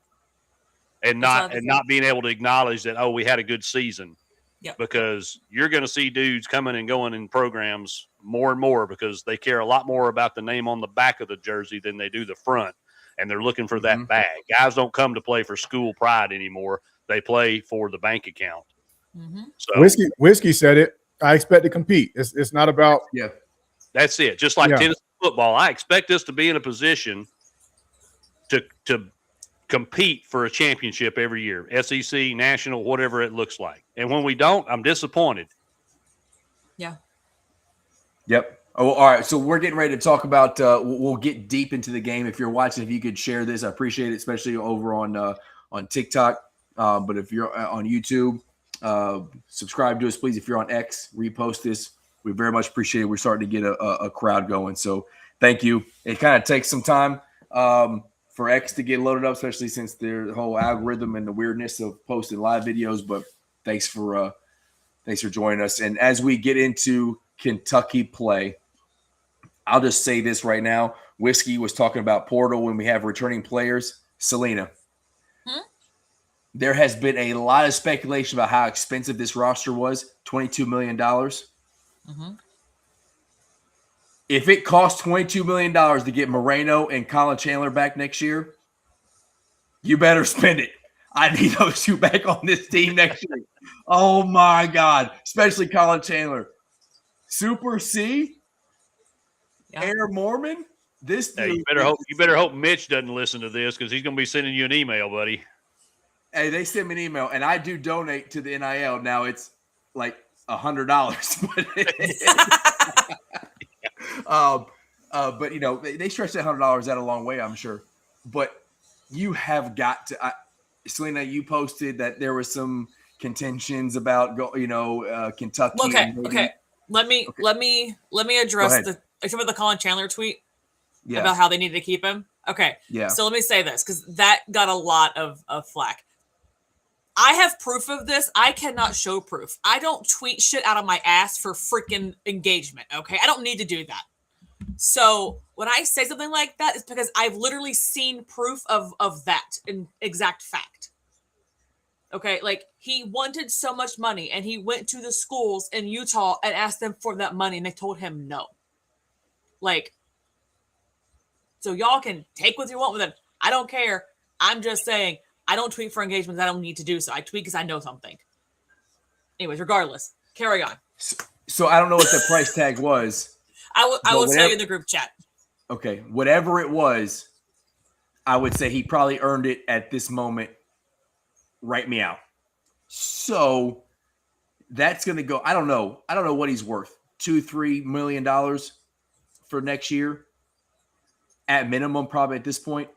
and not being able to acknowledge that, we had a good season. Yep. Because you're going to see dudes coming and going in programs more and more because they care a lot more about the name on the back of the jersey than they do the front. And they're looking for that bag. Guys don't come to play for school pride anymore. They play for the bank account. Mm-hmm. So Whiskey said it. I expect to compete. It's not about That's it. Just like tennis and football, I expect us to be in a position to compete for a championship every year, SEC, national, whatever it looks like. And when we don't, I'm disappointed. Yeah. Yep. Oh, all right. So we're getting ready to talk about. We'll get deep into the game. If you're watching, if you could share this, I appreciate it, especially over on TikTok. But if you're on YouTube, subscribe to us, please. If you're on X, repost this. We very much appreciate it. We're starting to get a crowd going. So thank you. It kind of takes some time for X to get loaded up, especially since their whole algorithm and the weirdness of posting live videos. But thanks for joining us. And as we get into Kentucky play, I'll just say this right now. Whiskey was talking about portal when we have returning players. Selena. There has been a lot of speculation about how expensive this roster was, $22 million. Mm-hmm. If it costs $22 million to get Moreno and Colin Chandler back next year, you better spend it. I need those two back on this team next year. Oh, my God. Especially Colin Chandler. Super C? Air Mormon? This dude. You better hope Mitch doesn't listen to this because he's going to be sending you an email, buddy. Hey, they sent me an email, and I do donate to the NIL. Now it's like $100. But they stretch that $100 out a long way, I'm sure. But you have got to. Selena, you posted that there was some contentions about Kentucky. Okay. Let me address except for the Colin Chandler tweet about how they needed to keep him. Okay. Yeah. So let me say this because that got a lot of flack. I have proof of this. I cannot show proof. I don't tweet shit out of my ass for freaking engagement. Okay. I don't need to do that. So when I say something like that, it's because I've literally seen proof of that in exact fact. Okay. Like he wanted so much money and he went to the schools in Utah and asked them for that money and they told him no. Like, so y'all can take what you want with it. I don't care. I'm just saying I don't tweet for engagements. I don't need to do so. I tweet because I know something. Anyways, regardless, carry on. So I don't know what the price tag was. I will tell you in the group chat. Okay. Whatever it was, I would say he probably earned it at this moment. Write me out. So that's going to go. I don't know what he's worth. $2-3 million for next year. At minimum, probably at this point.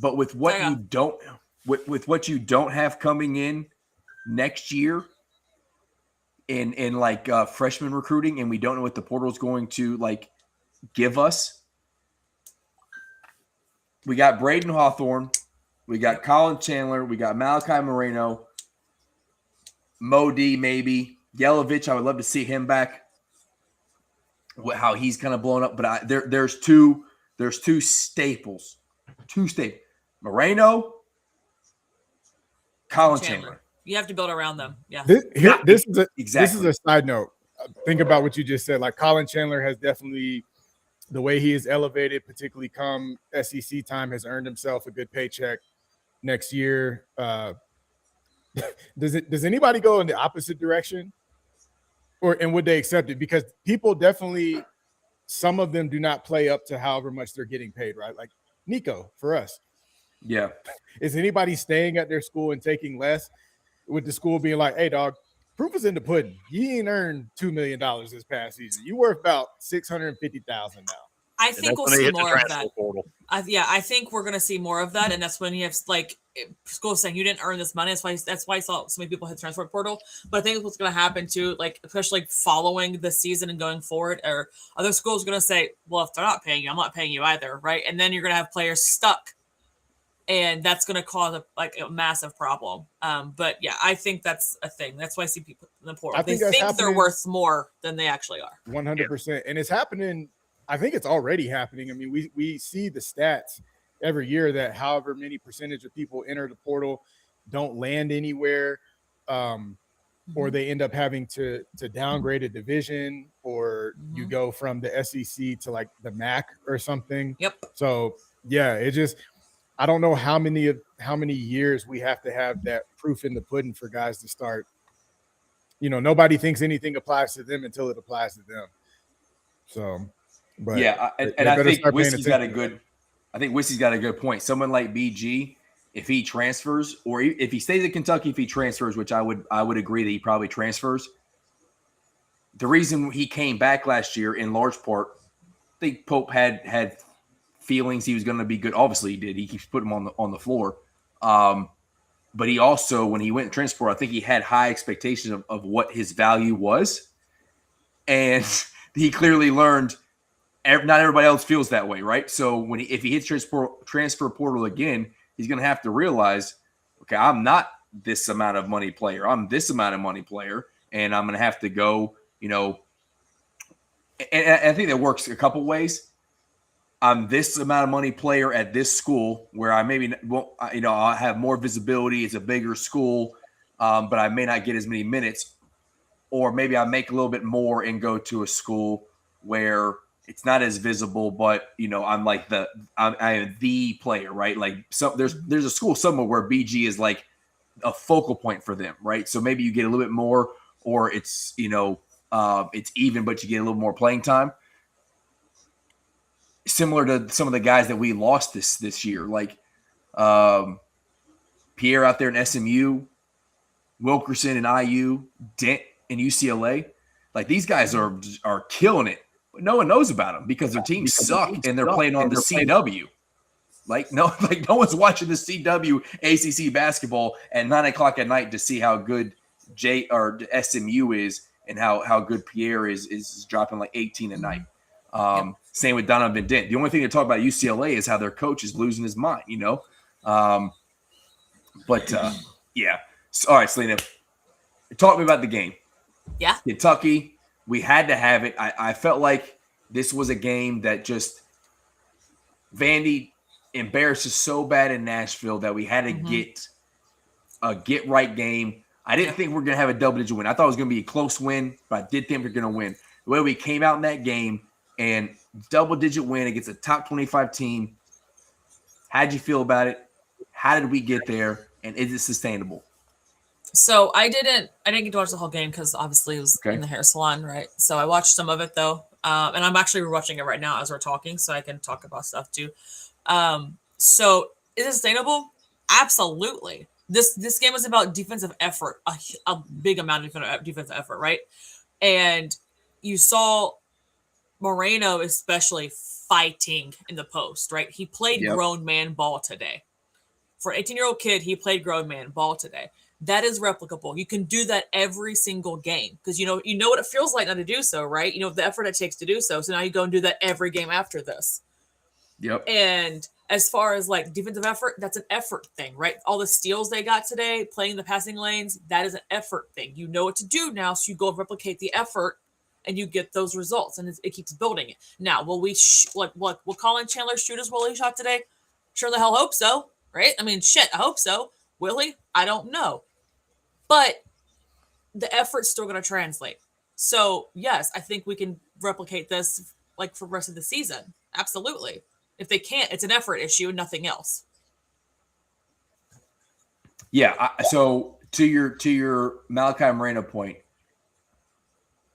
But with what you don't with what you don't have coming in next year in like freshman recruiting, and we don't know what the portal is going to like give us. We got Braden Hawthorne, we got Colin Chandler, we got Malachi Moreno, Modi maybe, Yelovich. I would love to see him back. How he's kind of blown up, but there's two staples, Moreno, Colin Chandler. You have to build around them. Yeah. This is Exactly. a side note. Think about what you just said. Like Colin Chandler has definitely, the way he is elevated, particularly come SEC time, has earned himself a good paycheck next year. Does anybody go in the opposite direction, and would they accept it? Because people definitely, some of them do not play up to however much they're getting paid, right? Like Nico for us. Yeah. Is anybody staying at their school and taking less, with the school being like, hey, dog, proof is in the pudding. You ain't earned $2 million this past season. You worth about $650,000 now. I think we'll see more of that. I think we're going to see more of that, and that's when you have like schools saying you didn't earn this money. That's why I saw so many people hit transfer portal. But I think what's going to happen too, like especially following the season and going forward, or other schools are going to say, well, if they're not paying you, I'm not paying you either, right? And then you're going to have players stuck, and that's going to cause a massive problem. But yeah, I think that's a thing. That's why I see people in the portal. They think they're worth more than they actually are. 100%, and it's happening. I think it's already happening. I mean, we see the stats every year that however many percentage of people enter the portal don't land anywhere, or they end up having to downgrade a division, or you go from the SEC to like the MAC or something. Yep. So yeah, it just, I don't know how many years we have to have that proof in the pudding for guys to start. Nobody thinks anything applies to them until it applies to them. So. But yeah, and I think Whiskey's got a good. I think Whiskey's got a good point. Someone like BG, if he transfers, or if he stays in Kentucky, if he transfers, which I would agree that he probably transfers. The reason he came back last year, in large part, I think Pope had feelings he was going to be good. Obviously, he did. He keeps putting him on the floor. But he also, when he went to transfer, I think he had high expectations of what his value was, and he clearly learned. Not everybody else feels that way, right? So if he hits transfer portal again, he's going to have to realize, okay, I'm not this amount of money player. I'm this amount of money player, and I'm going to have to go, and I think that works a couple ways. I'm this amount of money player at this school where I maybe won't, I'll have more visibility. It's a bigger school, but I may not get as many minutes, or maybe I make a little bit more and go to a school where it's not as visible, but I'm like I am the player, right? Like, so there's a school somewhere where BG is like a focal point for them, right? So maybe you get a little bit more, or it's it's even, but you get a little more playing time. Similar to some of the guys that we lost this year, like Pierre out there in SMU, Wilkerson and IU, Dent in UCLA. Like, these guys are killing it. But no one knows about them because their teams suck and they're playing on the CW. No one's watching the CW ACC basketball at 9:00 at night to see how good SMU is and how good Pierre is dropping like 18 a night. Same with Donovan Dent. The only thing to talk about UCLA is how their coach is losing his mind. Yeah. So, all right, Selena, talk to me about the game. Yeah. Kentucky. We had to have it. I felt like this was a game that just Vandy embarrassed us so bad in Nashville that we had to get a get-right game. I didn't think we were going to have a double-digit win. I thought it was going to be a close win, but I did think we were going to win. The way we came out in that game and double-digit win against a top 25 team, how'd you feel about it? How did we get there? And is it sustainable? So I didn't get to watch the whole game because obviously it was in the hair salon, right? So I watched some of it though, and I'm actually rewatching it right now as we're talking, so I can talk about stuff too. So is it sustainable? Absolutely. This game was about defensive effort, a big amount of defensive effort, right? And you saw Moreno especially fighting in the post, right? He played grown man ball today. For an 18-year-old kid, he played grown man ball today. That is replicable. You can do that every single game because you know what it feels like not to do so, right? You know the effort it takes to do so. So now you go and do that every game after this. Yep. And as far as like defensive effort, that's an effort thing, right? All the steals they got today, playing the passing lanes, that is an effort thing. You know what to do now, so you go replicate the effort, and you get those results, and it keeps building it. Now, will we will Colin Chandler shoot as well he shot today? Sure the hell hope so, right? I mean, shit, I hope so. Will he? I don't know. But the effort's still going to translate. So, yes, I think we can replicate this like for the rest of the season. Absolutely. If they can't, it's an effort issue and nothing else. Yeah. So to your Malachi Moreno point,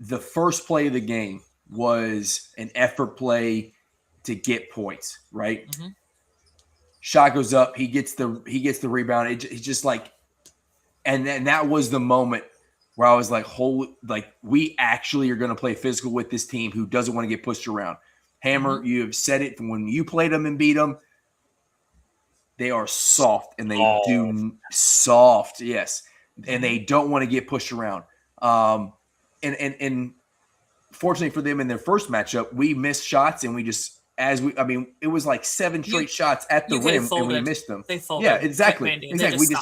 the first play of the game was an effort play to get points, right? Mm-hmm. Shot goes up, he gets the rebound. It's just like, and then that was the moment where I was like, holy, like we actually are going to play physical with this team who doesn't want to get pushed around. Hammer, you have said it from when you played them and beat them. They are soft, and they do soft, yes, and they don't want to get pushed around. And fortunately for them in their first matchup, we missed shots, and we just it was like 7 straight shots at the rim, and we missed them. They folded. Yeah, exactly.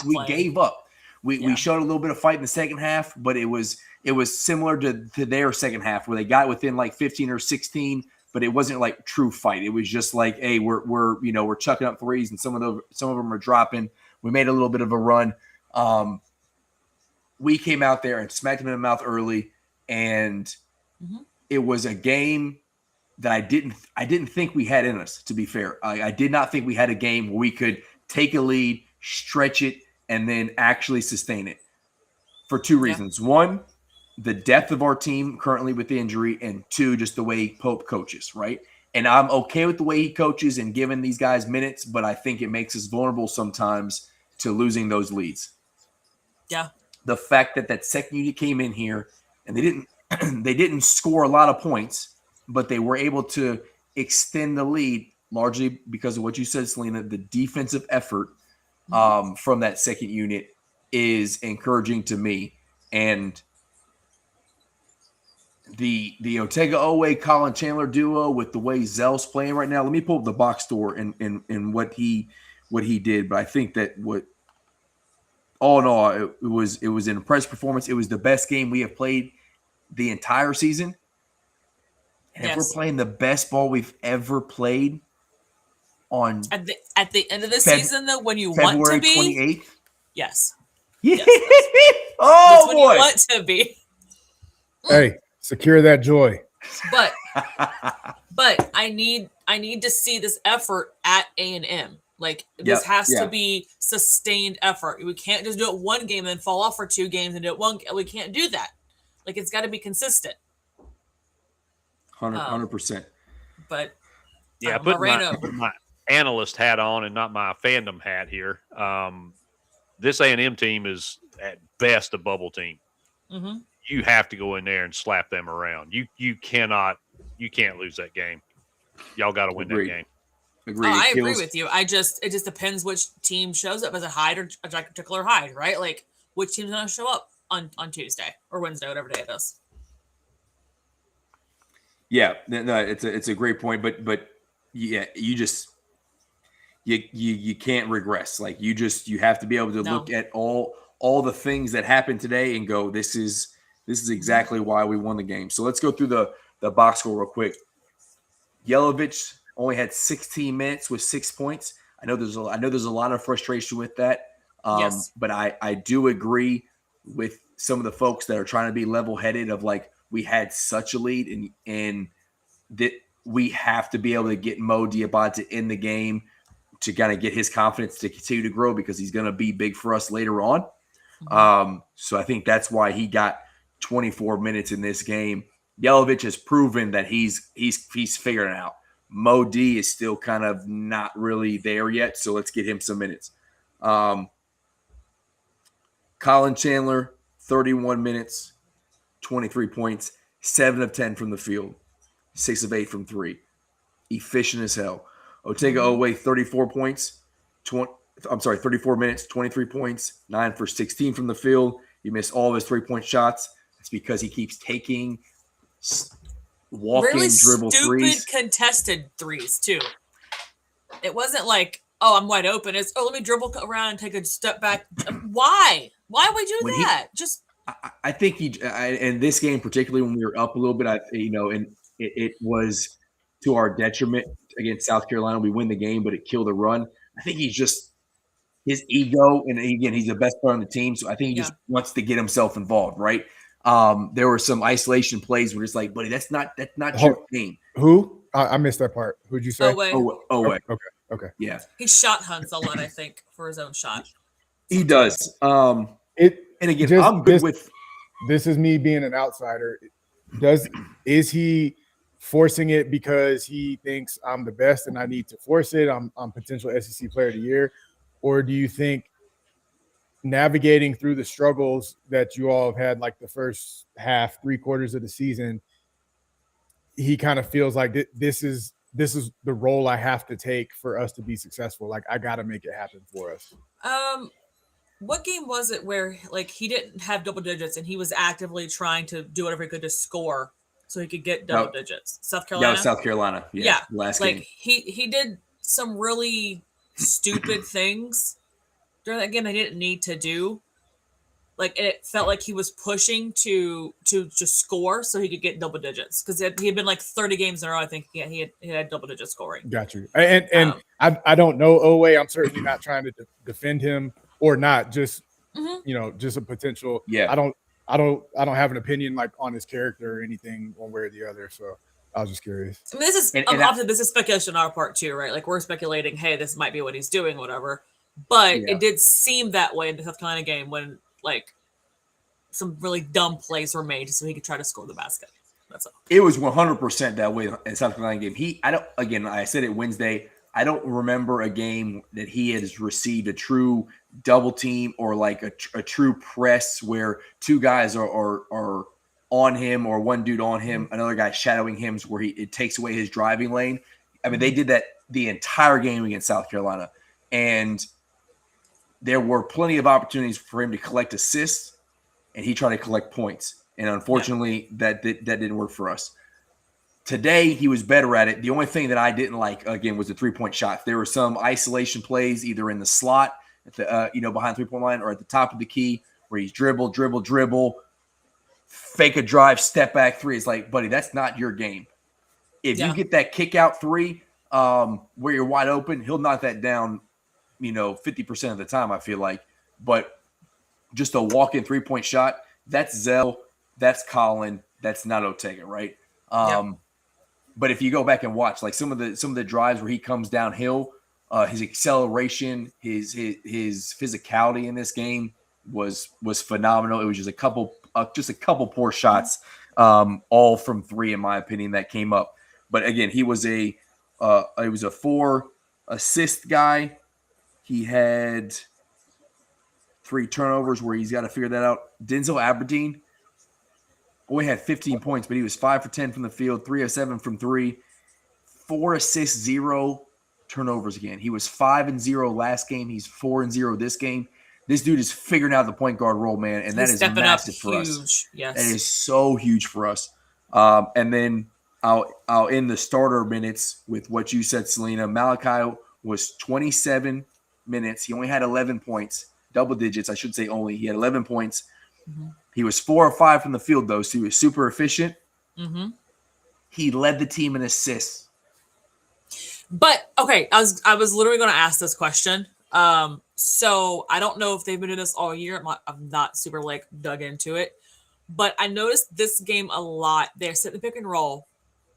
We gave up. We showed a little bit of fight in the second half, but it was similar to their second half where they got within like 15 or 16. But it wasn't like true fight. It was just like, hey, we're chucking up threes, and some of them are dropping. We made a little bit of a run. We came out there and smacked them in the mouth early, and it was a game that I didn't think we had in us. To be fair, I did not think we had a game where we could take a lead, stretch it, and then actually sustain it. For 2 reasons: one, the depth of our team currently with the injury, and 2, just the way Pope coaches, right? And I'm okay with the way he coaches and giving these guys minutes, but I think it makes us vulnerable sometimes to losing those leads. Yeah. The fact that second unit came in here and they didn't score a lot of points, but they were able to extend the lead largely because of what you said, Selena. The defensive effort from that second unit is encouraging to me. And the Otega Owe Colin Chandler duo with the way Zell's playing right now. Let me pull up the box score and what he did. But I think that all in all, it was an impressive performance. It was the best game we have played the entire season. And if we're playing the best ball we've ever played on at the end of the season, though, when you February want to be 28th, yes. Yeah. That's when you want to be. Hey, secure that joy. But I need to see this effort at A&M. Like this has to be sustained effort. We can't just do it one game and then fall off for 2 games and do it one. We can't do that. Like it's got to be consistent. 100%. But yeah, put my analyst hat on and not my fandom hat here. This A&M team is at best a bubble team. Mm-hmm. You have to go in there and slap them around. You can't lose that game. Y'all got to win that game. Agreed. I agree with you. It just depends which team shows up as a hide or a particular hide, right? Like which team's going to show up on Tuesday or Wednesday, whatever day it is. Yeah, no, it's a great point, but yeah, you can't regress. Like you have to be able to look at all the things that happened today and go, this is exactly why we won the game. So let's go through the box score real quick. Yelovich only had 16 minutes with 6 points. I know there's a lot of frustration with that. But I do agree with some of the folks that are trying to be level-headed of like, we had such a lead and that we have to be able to get Mo Diabate in the game to kind of get his confidence to continue to grow because he's going to be big for us later on. Mm-hmm. So I think that's why he got 24 minutes in this game. Yelovich has proven that he's figuring it out. Mo D is still kind of not really there yet, so let's get him some minutes. Colin Chandler, 31 minutes, 23 points, 7 of 10 from the field, 6 of 8 from 3. Efficient as hell. Otega Owe, 34 points, 34 minutes, 23 points, 9 for 16 from the field. He missed all of his 3-point shots. It's because he keeps taking walk-in really dribble stupid threes. contested threes too. It wasn't like, oh, I'm wide open. It's, oh, let me dribble around and take a step back. Why? Why would we do that? Just I think in this game, particularly when we were up a little bit, and it was to our detriment against South Carolina. We win the game, but it killed the run. I think he's just his ego, and again, he's the best player on the team, so I think he just wants to get himself involved, right? There were some isolation plays where it's like, buddy, that's not your game. Who? I missed that part. Who'd you say? Owe. Okay. Yeah. He shot hunts a lot, I think, for his own shot. He does. And again, I'm good with this is me being an outsider. Is he forcing it because he thinks I'm the best and I need to force it? I'm potential SEC player of the year. Or do you think navigating through the struggles that you all have had, like the first half, 3/4 of the season, he kind of feels like this is the role I have to take for us to be successful. Like, I got to make it happen for us. What game was it where like he didn't have double digits and he was actively trying to do whatever he could to score so he could get double digits? South Carolina? That was South Carolina. Yeah. Last game. He did some really stupid things during that game they didn't need to do. Like, it felt like he was pushing to just score so he could get double digits, because he had been like 30 games in a row. I think he had double digit scoring. Got you. And I don't know Owe. I'm certainly not trying to defend him or not. Just just a potential. Yeah. I don't have an opinion like on his character or anything one way or the other. So I was just curious. I mean, this is obviously this is speculation on our part too, right? Like, we're speculating, hey, this might be what he's doing, whatever. But it did seem that way in the South Carolina game when like some really dumb plays were made so he could try to score the basket. That's all. It was 100% that way in the South Carolina game. I said it Wednesday. I don't remember a game that he has received a true double team or like a true press where two guys are on him or one dude on him, another guy shadowing him where it takes away his driving lane. I mean, they did that the entire game against South Carolina. And there were plenty of opportunities for him to collect assists, and he tried to collect points. And unfortunately, that didn't work for us. Today, he was better at it. The only thing that I didn't like, again, was the 3-point shots. There were some isolation plays either in the slot, at the behind the 3-point line, or at the top of the key where he's dribble, fake a drive, step back three. It's like, buddy, that's not your game. If you get that kick out three where you're wide open, he'll knock that down 50% of the time, I feel like. But just a walk-in 3-point shot, that's Zell, that's Colin, that's not Ortega, right? But if you go back and watch, like some of the drives where he comes downhill, his acceleration, his physicality in this game was phenomenal. It was just a couple poor shots, all from three, in my opinion, that came up. But again, he was a 4-assist guy. He had 3 turnovers where he's got to figure that out. Denzel Aberdeen only had 15 points, but he was 5 for 10 from the field, 3 of 7 from 3, 4 assists, 0 turnovers again. He was 5-0 last game. He's 4-0 this game. This dude is figuring out the point guard role, man, and that is massive for us. Yes. That is so huge for us. And then I'll end the starter minutes with what you said, Selena. Malachi was 27 minutes. He only had 11 points, double digits, I should say only. He had 11 points. Mm-hmm. He was 4 or 5 from the field, though, so he was super efficient. Mm-hmm. He led the team in assists. But, okay, I was literally going to ask this question. So I don't know if they've been doing this all year. I'm not super, dug into it. But I noticed this game a lot. They're sitting the pick and roll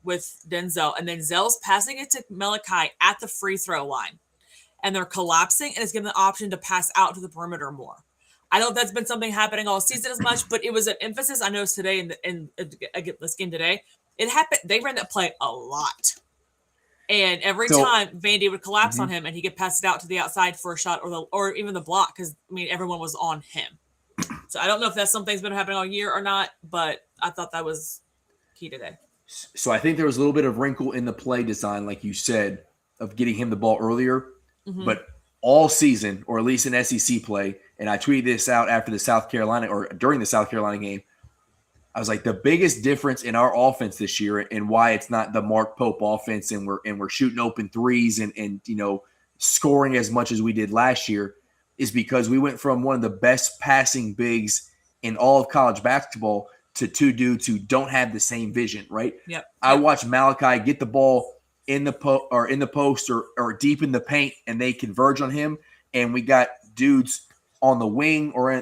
with Denzel, and then Zell's passing it to Malachi at the free throw line. And they're collapsing, and it's giving the option to pass out to the perimeter more. I don't know if that's been something happening all season as much, but it was an emphasis I noticed today in this game today. It happened. They ran that play a lot. And every time Vandy would collapse on him and he could pass it out to the outside for a shot or even the block, because, everyone was on him. So I don't know if that's something that's been happening all year or not, but I thought that was key today. So I think there was a little bit of wrinkle in the play design, like you said, of getting him the ball earlier. Mm-hmm. But all season, or at least in SEC play, and I tweeted this out after the South Carolina or during the South Carolina game. I was like, the biggest difference in our offense this year and why it's not the Mark Pope offense and we're shooting open threes and scoring as much as we did last year is because we went from one of the best passing bigs in all of college basketball to two dudes who don't have the same vision, right? Yep. I watched Malachi get the ball in the post or deep in the paint, and they converge on him. And we got dudes on the wing or in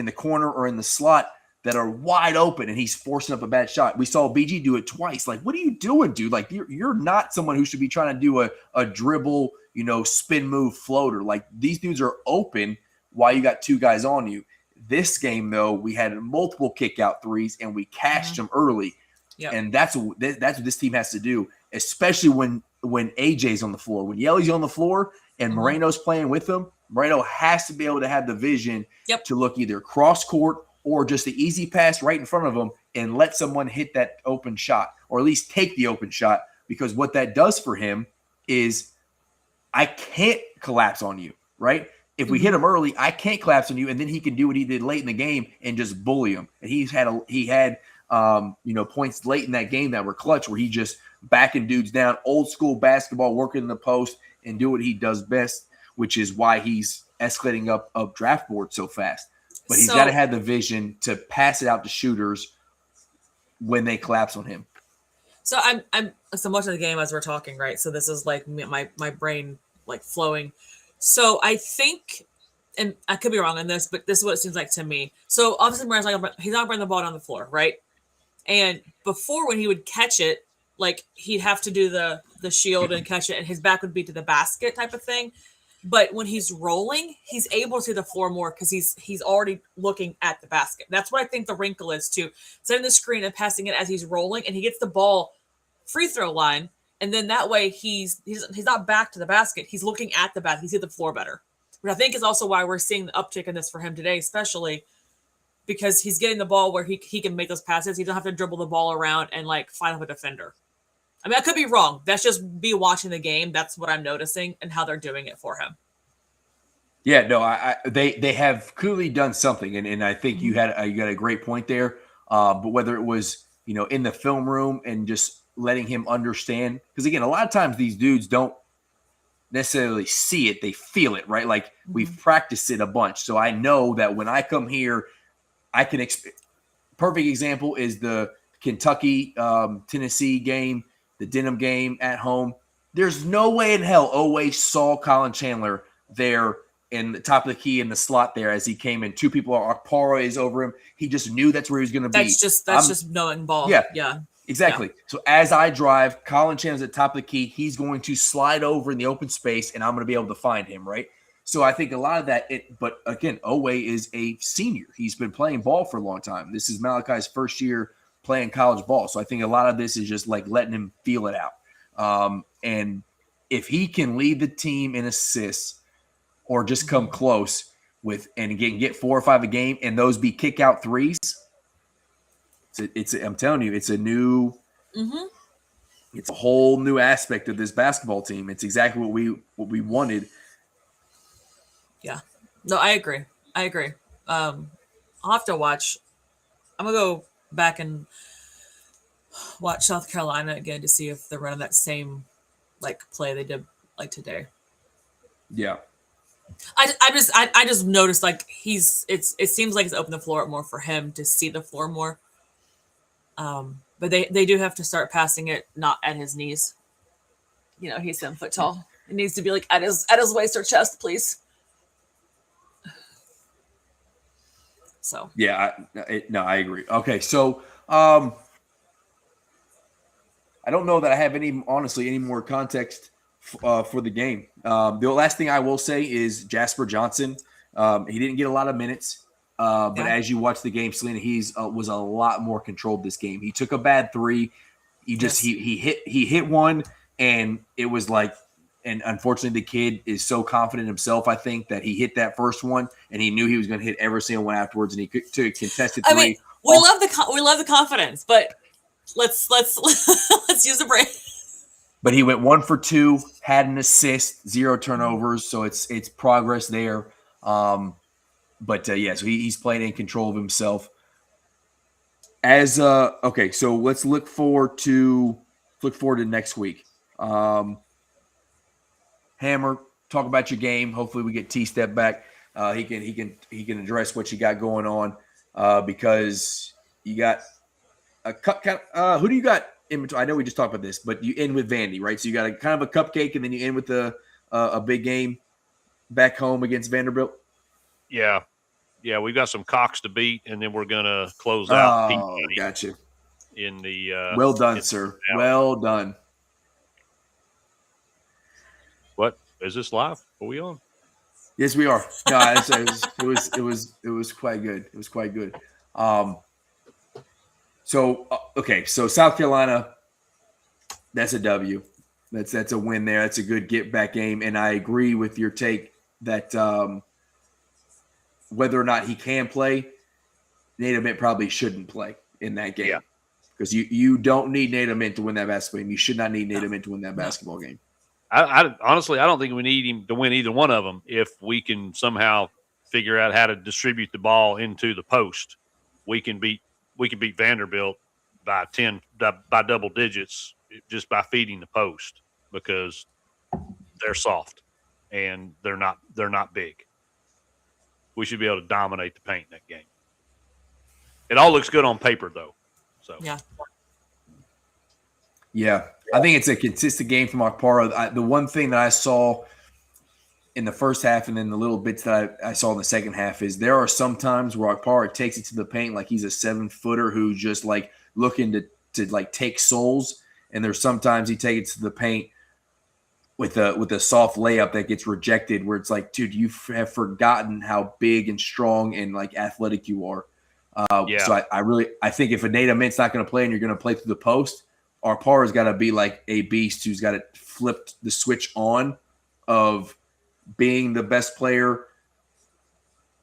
the corner or in the slot that are wide open, and he's forcing up a bad shot. We saw BG do it twice. Like, what are you doing, dude? Like, you're not someone who should be trying to do a dribble, spin move floater. Like, these dudes are open while you got two guys on you. This game, though, we had multiple kick out threes, and we cashed them early. Yep. And that's what this team has to do, especially when AJ's on the floor. When Yelly's on the floor and Moreno's playing with him, Moreno has to be able to have the vision to look either cross court or just the easy pass right in front of him and let someone hit that open shot, or at least take the open shot, because what that does for him is I can't collapse on you, right? If we hit him early, I can't collapse on you, and then he can do what he did late in the game and just bully him. And he had points late in that game that were clutch, where he just backing dudes down, old school basketball, working in the post, and do what he does best, which is why he's escalating up draft board so fast. But he's got to have the vision to pass it out to shooters when they collapse on him. So I'm so much of the game as we're talking, right? So this is like my brain like flowing. So I think, and I could be wrong on this, but this is what it seems like to me. So obviously he's not bringing the ball down the floor, right? And before, when he would catch it, like he'd have to do the shield and catch it, and his back would be to the basket type of thing. But when he's rolling, he's able to see the floor more because he's already looking at the basket. That's what I think the wrinkle is too. Setting the screen and passing it as he's rolling, and he gets the ball free throw line, and then that way he's not back to the basket. He's looking at the basket. He sees the floor better. Which I think is also why we're seeing the uptick in this for him today, especially because he's getting the ball where he can make those passes. He doesn't have to dribble the ball around and like find a defender. I mean, I could be wrong. That's just me watching the game. That's what I'm noticing and how they're doing it for him. Yeah, no, they have clearly done something, and I think you got a great point there. But whether it was in the film room and just letting him understand, because again, a lot of times these dudes don't necessarily see it; they feel it, right? Like we've practiced it a bunch, so I know that when I come here, I can. Perfect example is the Kentucky Tennessee game. The Denham game at home. There's no way in hell Oweh saw Colin Chandler there in the top of the key in the slot there as he came in. Two people are parlays over him. He just knew that's where he was going to be. That's just knowing ball. Yeah, exactly. Yeah. So as I drive, Colin Chandler's at the top of the key. He's going to slide over in the open space, and I'm going to be able to find him, right? So I think a lot of that. But again, Oweh is a senior. He's been playing ball for a long time. This is Malachi's first year playing college ball. So I think a lot of this is just like letting him feel it out. And if he can lead the team in assists or just come close with, and again, get 4 or 5 a game and those be kick out threes, I'm telling you, it's a new, it's a whole new aspect of this basketball team. It's exactly what we wanted. Yeah, no, I agree. I'll have to watch. I'm going to go back and watch South Carolina again to see if they're running that same like play they did like today. Yeah. I just noticed like it seems like it's opened the floor more for him to see the floor more. But they do have to start passing it not at his knees. He's 7 foot tall. It needs to be like at his waist or chest, please. So yeah, I agree. Okay, so I don't know that I have any more context for the game. The last thing I will say is Jasper Johnson. He didn't get a lot of minutes, but as you watch the game, Selena, he's was a lot more controlled this game. He took a bad three. He hit one, and it was like. And unfortunately, the kid is so confident in himself, I think, that he hit that first one, and he knew he was going to hit every single one afterwards, and he took a contested three. I mean, we love the confidence, but let's use the brain. but he went 1 for 2, had an assist, 0 turnovers, so it's progress there. So he's playing in control of himself. Okay, so let's look forward to next week. Hammer, talk about your game. Hopefully, we get T step back. He can address what you got going on because you got a cup. Who do you got in between? I know we just talked about this, but you end with Vandy, right? So you got a kind of a cupcake, and then you end with a big game back home against Vanderbilt. Yeah, we've got some Cox to beat, and then we're gonna close out. Oh, gotcha. In the well done, sir. Well done. What is this live? Are we on? Yes, we are. No, it was quite good. It was quite good. So South Carolina, that's a W. That's a win there. That's a good get back game, and I agree with your take that whether or not he can play, Nate Ament probably shouldn't play in that game because you don't need Nate Ament to win that basketball game. You should not need Nate Ament to win that basketball game. I honestly, I don't think we need him to win either one of them if we can somehow figure out how to distribute the ball into the post. We can beat Vanderbilt by double digits just by feeding the post because they're soft and they're not big. We should be able to dominate the paint in that game. It all looks good on paper though. So yeah. I think it's a consistent game from Okpara. The one thing that I saw in the first half and then the little bits that I saw in the second half is there are some times where Okpara takes it to the paint like he's a 7-footer who's just like looking to like take souls. And there's sometimes he takes it to the paint with a soft layup that gets rejected where it's like, dude, you have forgotten how big and strong and like athletic you are. So I think if a Nate Ament's not going to play and you're going to play through the post, Okpara's got to be like a beast who's got it flipped the switch on of being the best player,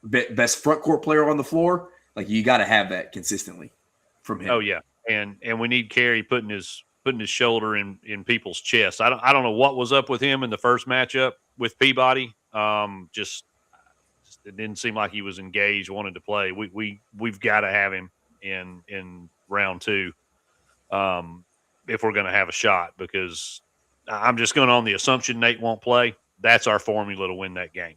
best front court player on the floor. Like you got to have that consistently from him. Oh yeah, and we need Carey putting his shoulder in people's chests. I don't know what was up with him in the first matchup with Peabody. Just it didn't seem like he was engaged, wanted to play. We've got to have him in round 2. If we're going to have a shot, because I'm just going on the assumption Nate won't play. That's our formula to win that game.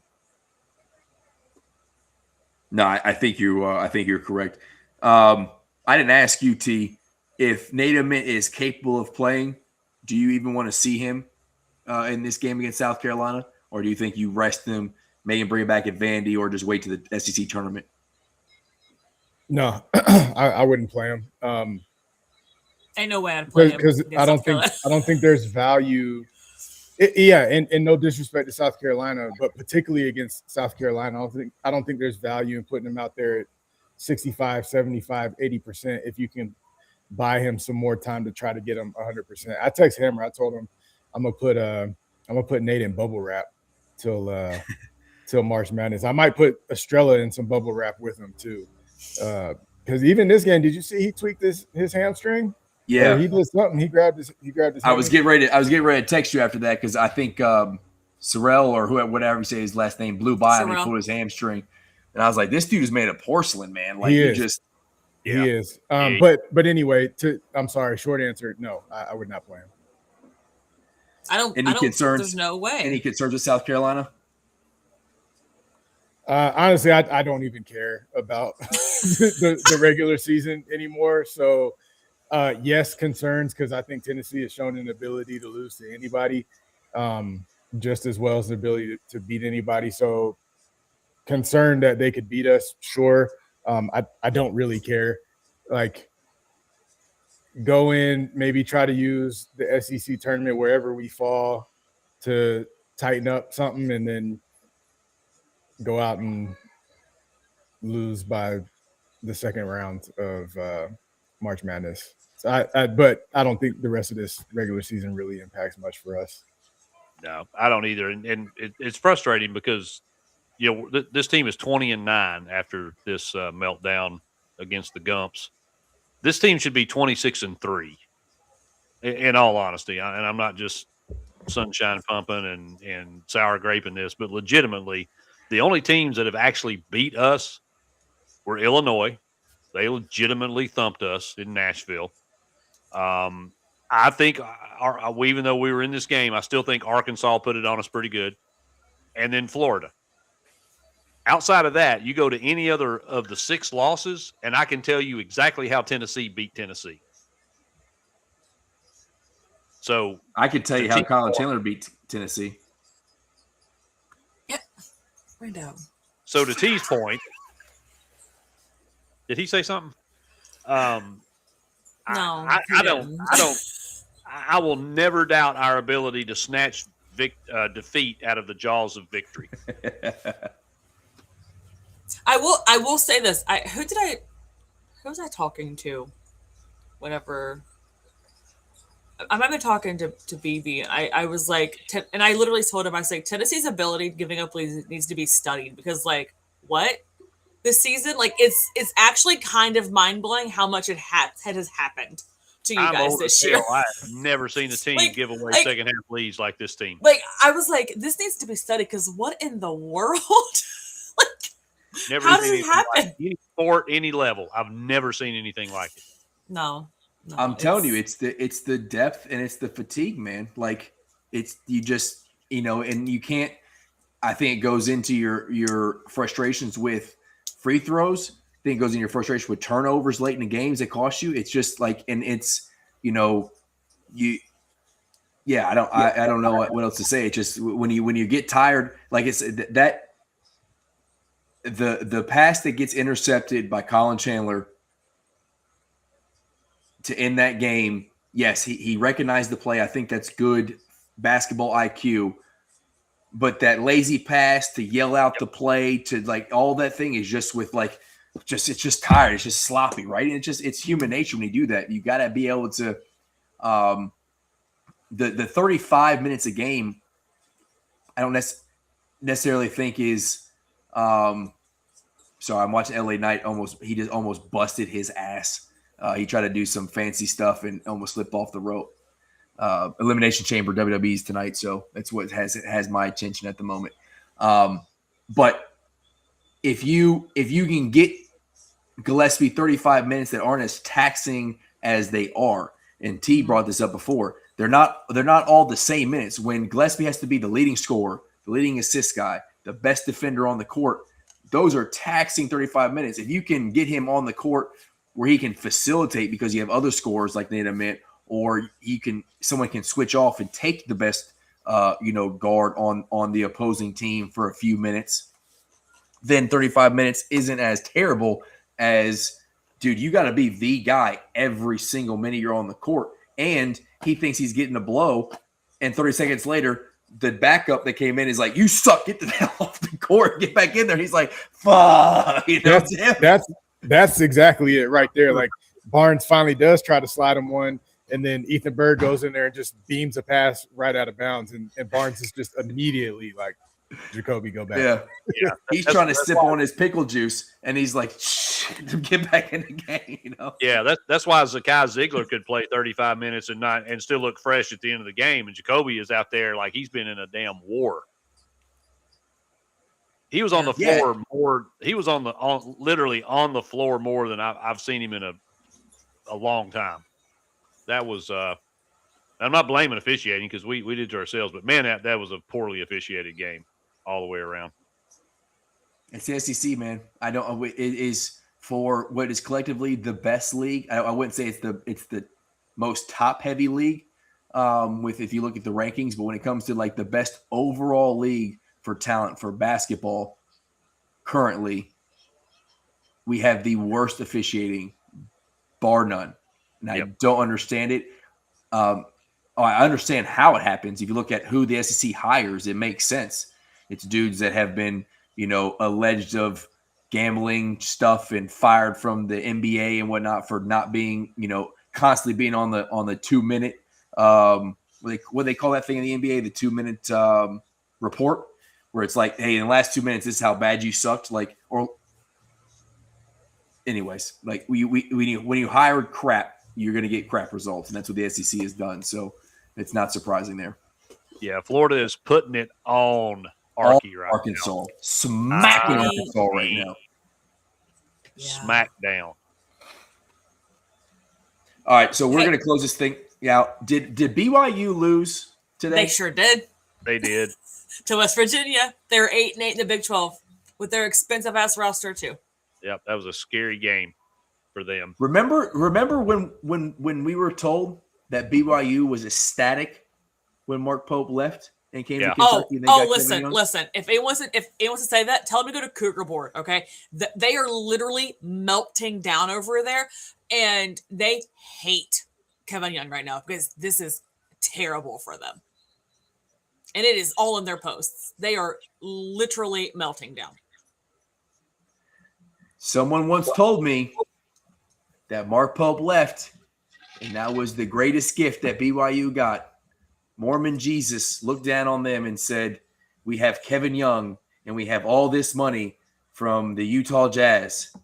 No, I think you're correct. I didn't ask you, T, if Nate Ament is capable of playing. Do you even want to see him in this game against South Carolina, or do you think you rest him, maybe bring him back at Vandy, or just wait to the SEC tournament? No, I wouldn't play him. Ain't no way I'd play him because I don't think there's value. And no disrespect to South Carolina, but particularly against South Carolina, I don't think there's value in putting him out there at 65, 75, 80% if you can buy him some more time to try to get him 100%. I text Hammer. I told him I'm gonna put Nate in bubble wrap till March Madness. I might put Estrella in some bubble wrap with him too, because even this game, did you see he tweaked his hamstring? Yeah, or he did something. He grabbed his. I was getting ready to text you after that because I think Sorrell or whatever you say his last name blew by him and he pulled his hamstring, and I was like, this dude is made of porcelain, man. Like he is. But anyway, I'm sorry. Short answer, no, I would not play him. Any concerns? There's no way. Any concerns with South Carolina? Honestly, I don't even care about the regular season anymore. So. Yes, concerns because I think Tennessee has shown an ability to lose to anybody, just as well as the ability to beat anybody. So concerned that they could beat us, sure. I don't really care. Like, go in, maybe try to use the SEC tournament wherever we fall to tighten up something, and then go out and lose by the second round of March Madness. But I don't think the rest of this regular season really impacts much for us. No, I don't either. And it's frustrating because, this team is 20-9 after this meltdown against the Gumps. This team should be 26-3. In all honesty, and I'm not just sunshine pumping and sour graping this, but legitimately, the only teams that have actually beat us were Illinois. They legitimately thumped us in Nashville. I think, even though we were in this game, I still think Arkansas put it on us pretty good. And then Florida. Outside of that, you go to any other of the 6 losses, and I can tell you exactly how Tennessee beat Tennessee. So I could tell you how Colin Chandler beat Tennessee. Yep. Right down. So to T's point, did he say something? No, I will never doubt our ability to snatch defeat out of the jaws of victory. I will say this. Who was I talking to? Whenever I might have been talking to BB. I was like, and I literally told him, I was like, Tennessee's ability giving up leads needs to be studied, because like what this season, like it's actually kind of mind blowing how much it has happened to you guys this year. I have never seen a team give away second half leads like this team. Like I was like, this needs to be studied, because what in the world? Never how does it happen? Like any sport, any level. I've never seen anything like it. No, I'm telling you, it's the depth and it's the fatigue, man. Like you just, and you can't. I think it goes into your frustrations with free throws. I think it goes in your frustration with turnovers late in the games that cost you. It's just like, and it's I don't know what else to say. It's just when you get tired, like it's that. The pass that gets intercepted by Colin Chandler to end that game, yes, he recognized the play. I think that's good basketball IQ. But that lazy pass to yell out the play, to like all that thing is just with like it's just tired. It's just sloppy, right? And it's human nature when you do that. You got to be able to the 35 minutes a game. I don't necessarily think is. So I'm watching LA Knight. He just almost busted his ass. He tried to do some fancy stuff and almost slipped off the rope. Elimination Chamber WWE's tonight, so that's what has my attention at the moment. But if you can get Gillespie 35 minutes that aren't as taxing as they are, and T brought this up before, they're not all the same minutes. When Gillespie has to be the leading scorer, the leading assist guy, the best defender on the court, those are taxing 35 minutes. If you can get him on the court where he can facilitate because you have other scorers like Nate meant, or someone can switch off and take the best guard on the opposing team for a few minutes, then 35 minutes isn't as terrible as, dude, you got to be the guy every single minute you're on the court. And he thinks he's getting a blow, and 30 seconds later, the backup that came in is like, you suck, get the hell off the court, get back in there. He's like, fuck. That's exactly it right there. Like Barnes finally does try to slide him one, and then Ethan Bird goes in there and just beams a pass right out of bounds, and Barnes is just immediately like, Jacoby, go back. Yeah. He's trying to sip on his pickle juice, and he's like, get back in the game, Yeah, that's why Zakai Ziegler could play 35 minutes and still look fresh at the end of the game, and Jacoby is out there like he's been in a damn war. He was on the floor more. He was literally on the floor more than I've seen him in a long time. That was I'm not blaming officiating because we did it to ourselves, but man, that was a poorly officiated game all the way around. It's the SEC, man. It is for what is collectively the best league. I wouldn't say it's the most top heavy league if you look at the rankings, but when it comes to like the best overall league for talent for basketball, currently we have the worst officiating, bar none. And I don't understand it. I understand how it happens. If you look at who the SEC hires, it makes sense. It's dudes that have been, alleged of gambling stuff and fired from the NBA and whatnot for not being, constantly being on the 2 minute, what they call that thing in the NBA, the 2 minute report, where it's like, hey, in the last 2 minutes, this is how bad you sucked. Anyways, like when you hire crap, you're going to get crap results, and that's what the SEC has done. So it's not surprising there. Yeah, Florida is putting it on Arky right Arkansas, now. smacking I- Arkansas right now. Yeah. Smackdown. All right, so we're Hey. going to close this thing out. Did BYU lose today? They sure did. They did. To West Virginia. They were 8-8 in the Big 12 with their expensive ass roster too. Yep, that was a scary game for them. Remember when we were told that BYU was ecstatic when Mark Pope left and came to Yeah. Kentucky? And they got Kevin Listen. Young? If it wants to say that, tell them to go to Cougar Board. Okay, they are literally melting down over there, and they hate Kevin Young right now because this is terrible for them, and it is all in their posts. They are literally melting down. Someone once told me that Mark Pope left, and that was the greatest gift that BYU got. Mormon Jesus looked down on them and said, "We have Kevin Young, and we have all this money from the Utah Jazz.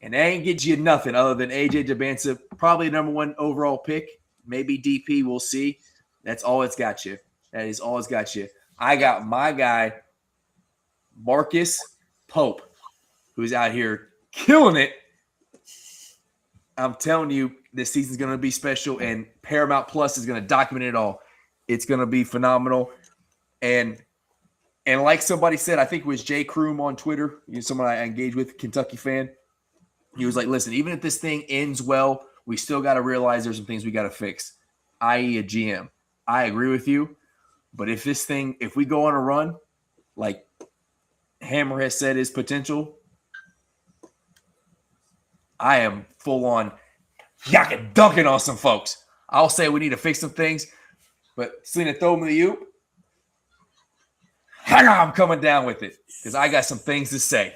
And they ain't get you nothing other than AJ Dubbanza, probably number 1 overall pick, maybe DP, we'll see. That's all it's got you. That is all it's got you. I got my guy, Marcus Pope, who's out here killing it. I'm telling you, this season's going to be special, and Paramount Plus is going to document it all. It's going to be phenomenal. And like somebody said, I think it was Jay Kroom on Twitter, someone I engaged with, Kentucky fan. He was like, listen, even if this thing ends well, we still got to realize there's some things we got to fix, i.e. a GM. I agree with you. But if we go on a run, like Hammer has said is potential, I am full on yakking dunking on some folks. I'll say we need to fix some things, but Selena, throw me to you. I'm coming down with it because I got some things to say.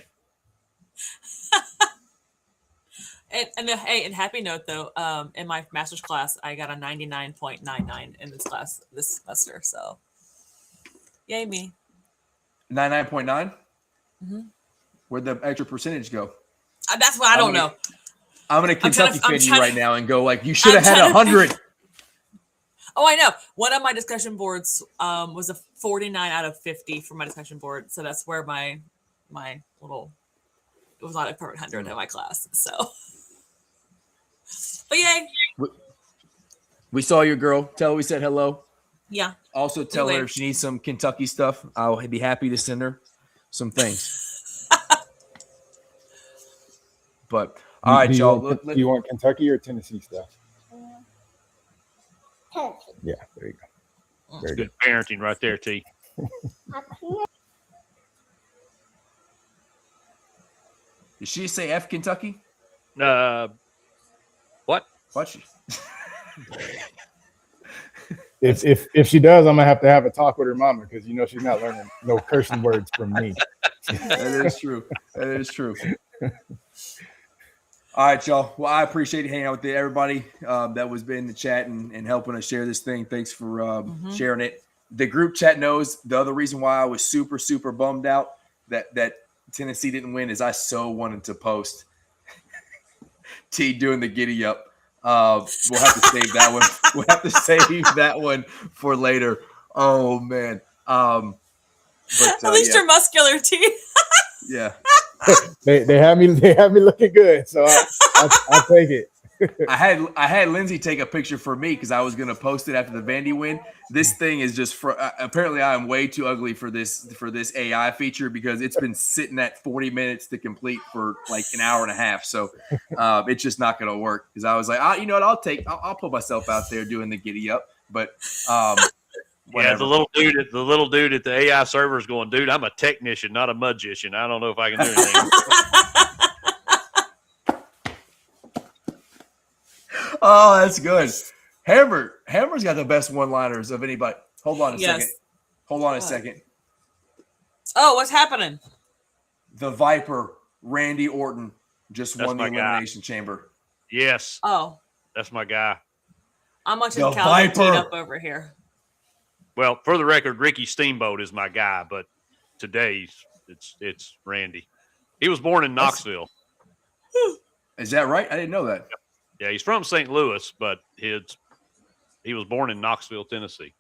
And happy note though, in my master's class, I got a 99.99 in this class this semester. So, yay me. 99.9? Mm-hmm. Where'd the extra percentage go? That's what I don't know. I'm going to Kentucky fan you right now and go like, you should have I'm had 100. Oh, I know. One of my discussion boards was a 49 out of 50 for my discussion board. So that's where my little, it was not a perfect 100 in my class. So, but yay. We saw your girl. Tell her we said hello. Yeah. Also tell her Anyway. if she needs some Kentucky stuff, I'll be happy to send her some things. But all right, y'all. You want Kentucky or Tennessee stuff? Tennessee. Yeah, there you go. It's good parenting right there, T. Did she say F Kentucky? What? What? She? If she does, I'm gonna have to have a talk with her mama because she's not learning no cursing words from me. That is true. That is true. All right, y'all. Well, I appreciate you hanging out with everybody that was in the chat and helping us share this thing. Thanks for sharing it. The group chat knows the other reason why I was super, super bummed out that Tennessee didn't win is I so wanted to post T doing the giddy up. We'll have to save that one. We'll have to save that one for later. Oh man. But At least you're muscular, T. Yeah. They have me looking good, so I'll take it. I had Lindsay take a picture for me because I was gonna post it after the Vandy win. This thing is just apparently I am way too ugly for this AI feature because it's been sitting at 40 minutes to complete for like an hour and a half. So it's just not gonna work because I was like, you know what, I'll put myself out there doing the giddy up, but yeah, the little dude at the AI server is going, dude, I'm a technician, not a magician. I don't know if I can do anything. Oh, that's good. Hammer's got the best one-liners of anybody. Hold on a second. Hold on a second. Oh, what's happening? The Viper, Randy Orton, just won the my guy. Elimination Chamber. Yes, Oh, that's my guy. I'm watching The Calvin Viper. teed up over here. Well, for the record, Ricky Steamboat is my guy, but today it's Randy. He was born in Knoxville. Is that right? I didn't know that. Yeah, he's from St. Louis, but he was born in Knoxville, Tennessee.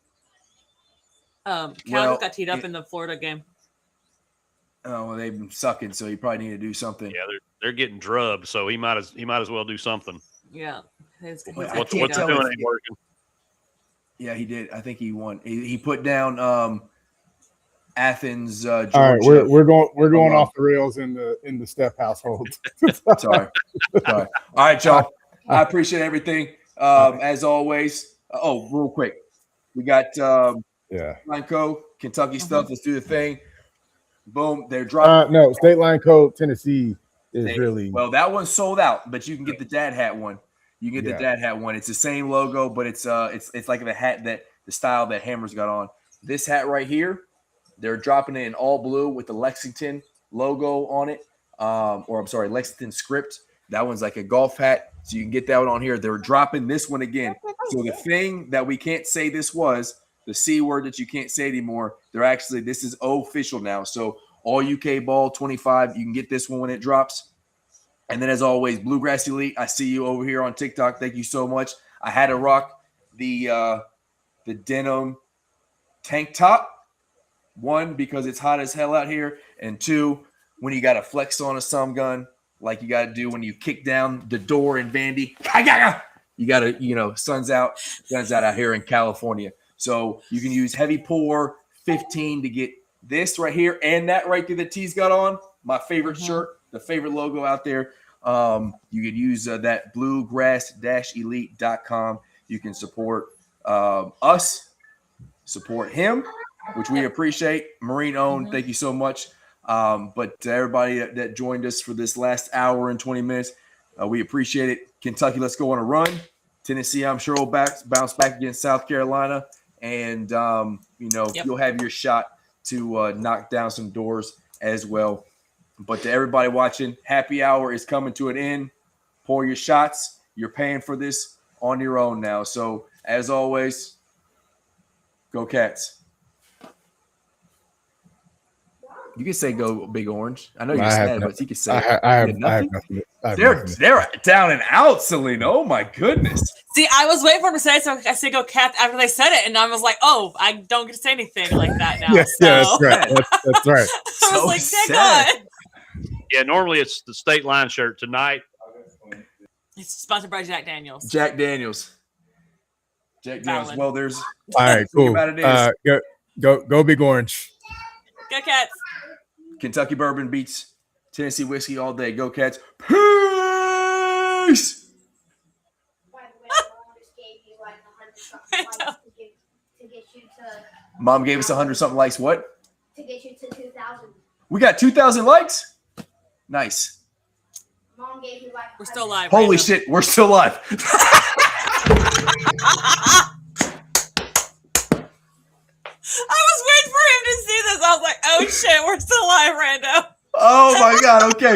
Cal Well, just got teed up in the Florida game. Oh, well, they've been sucking, so you probably need to do something. Yeah, they're getting drubbed, so he might as well do something. Yeah. Well, What's can't they're tell doing if- ain't working. Yeah, he did. I think he won. He put down Athens, Georgia. All right, we're going off the rails in the Steph household. Sorry. All right, y'all. I appreciate everything. As always. Real quick. We got Line Co. Kentucky stuff. Let's do the thing. Boom. They're dropping. No, State Line Code Tennessee is really well. That one's sold out, but you can get the dad hat one. You can get the dad hat one. It's the same logo, but it's like the hat that the style that Hammer's got on. This hat right here, they're dropping it in all blue with the Lexington logo on it. Lexington script. That one's like a golf hat, so you can get that one on here. They're dropping this one again. So the thing that we can't say this was the C word that you can't say anymore. This is official now. So AllUKBall 25, you can get this one when it drops. And then as always, Bluegrass Elite, I see you over here on TikTok. Thank you so much. I had to rock the denim tank top. One, because it's hot as hell out here. And two, when you got to flex on a sum gun, like you got to do when you kick down the door in Vandy. You got to, sun's out out here in California. So you can use heavy pour 15 to get this right here and that right there that T's got on. My favorite shirt, the favorite logo out there. You could use that bluegrass-elite.com. You can support us, support him, which we appreciate. Marine owned, thank you so much. But to everybody that joined us for this last hour and 20 minutes, we appreciate it. Kentucky, let's go on a run. Tennessee, I'm sure will bounce back against South Carolina. And, you'll have your shot to knock down some doors as well. But to everybody watching, happy hour is coming to an end. Pour your shots. You're paying for this on your own now. So, as always, go Cats. You can say go Big Orange. I know you're sad, but you can say I have nothing. They're down and out, Selena. Oh my goodness. See, I was waiting for him to say it, so I said go Cats after they said it, and I was like, oh, I don't get to say anything like that now. Yeah, that's right. That's right. I was like, thank God. Yeah, normally it's the State Line shirt. Tonight, It's sponsored by Jack Daniels. Jack Daniels. Well, there's All right, cool. about it is. Go Big Orange. Go Cats. Kentucky bourbon beats Tennessee whiskey all day. Go Cats. Peace. Mom gave us 100-something likes. What? To get you to 2,000. We got 2,000 likes? Nice. Mom gave you like. We're still live. Holy right shit, we're still live. I was waiting for him to see this. I was like, oh shit, we're still live, Rando. Oh my God. Okay.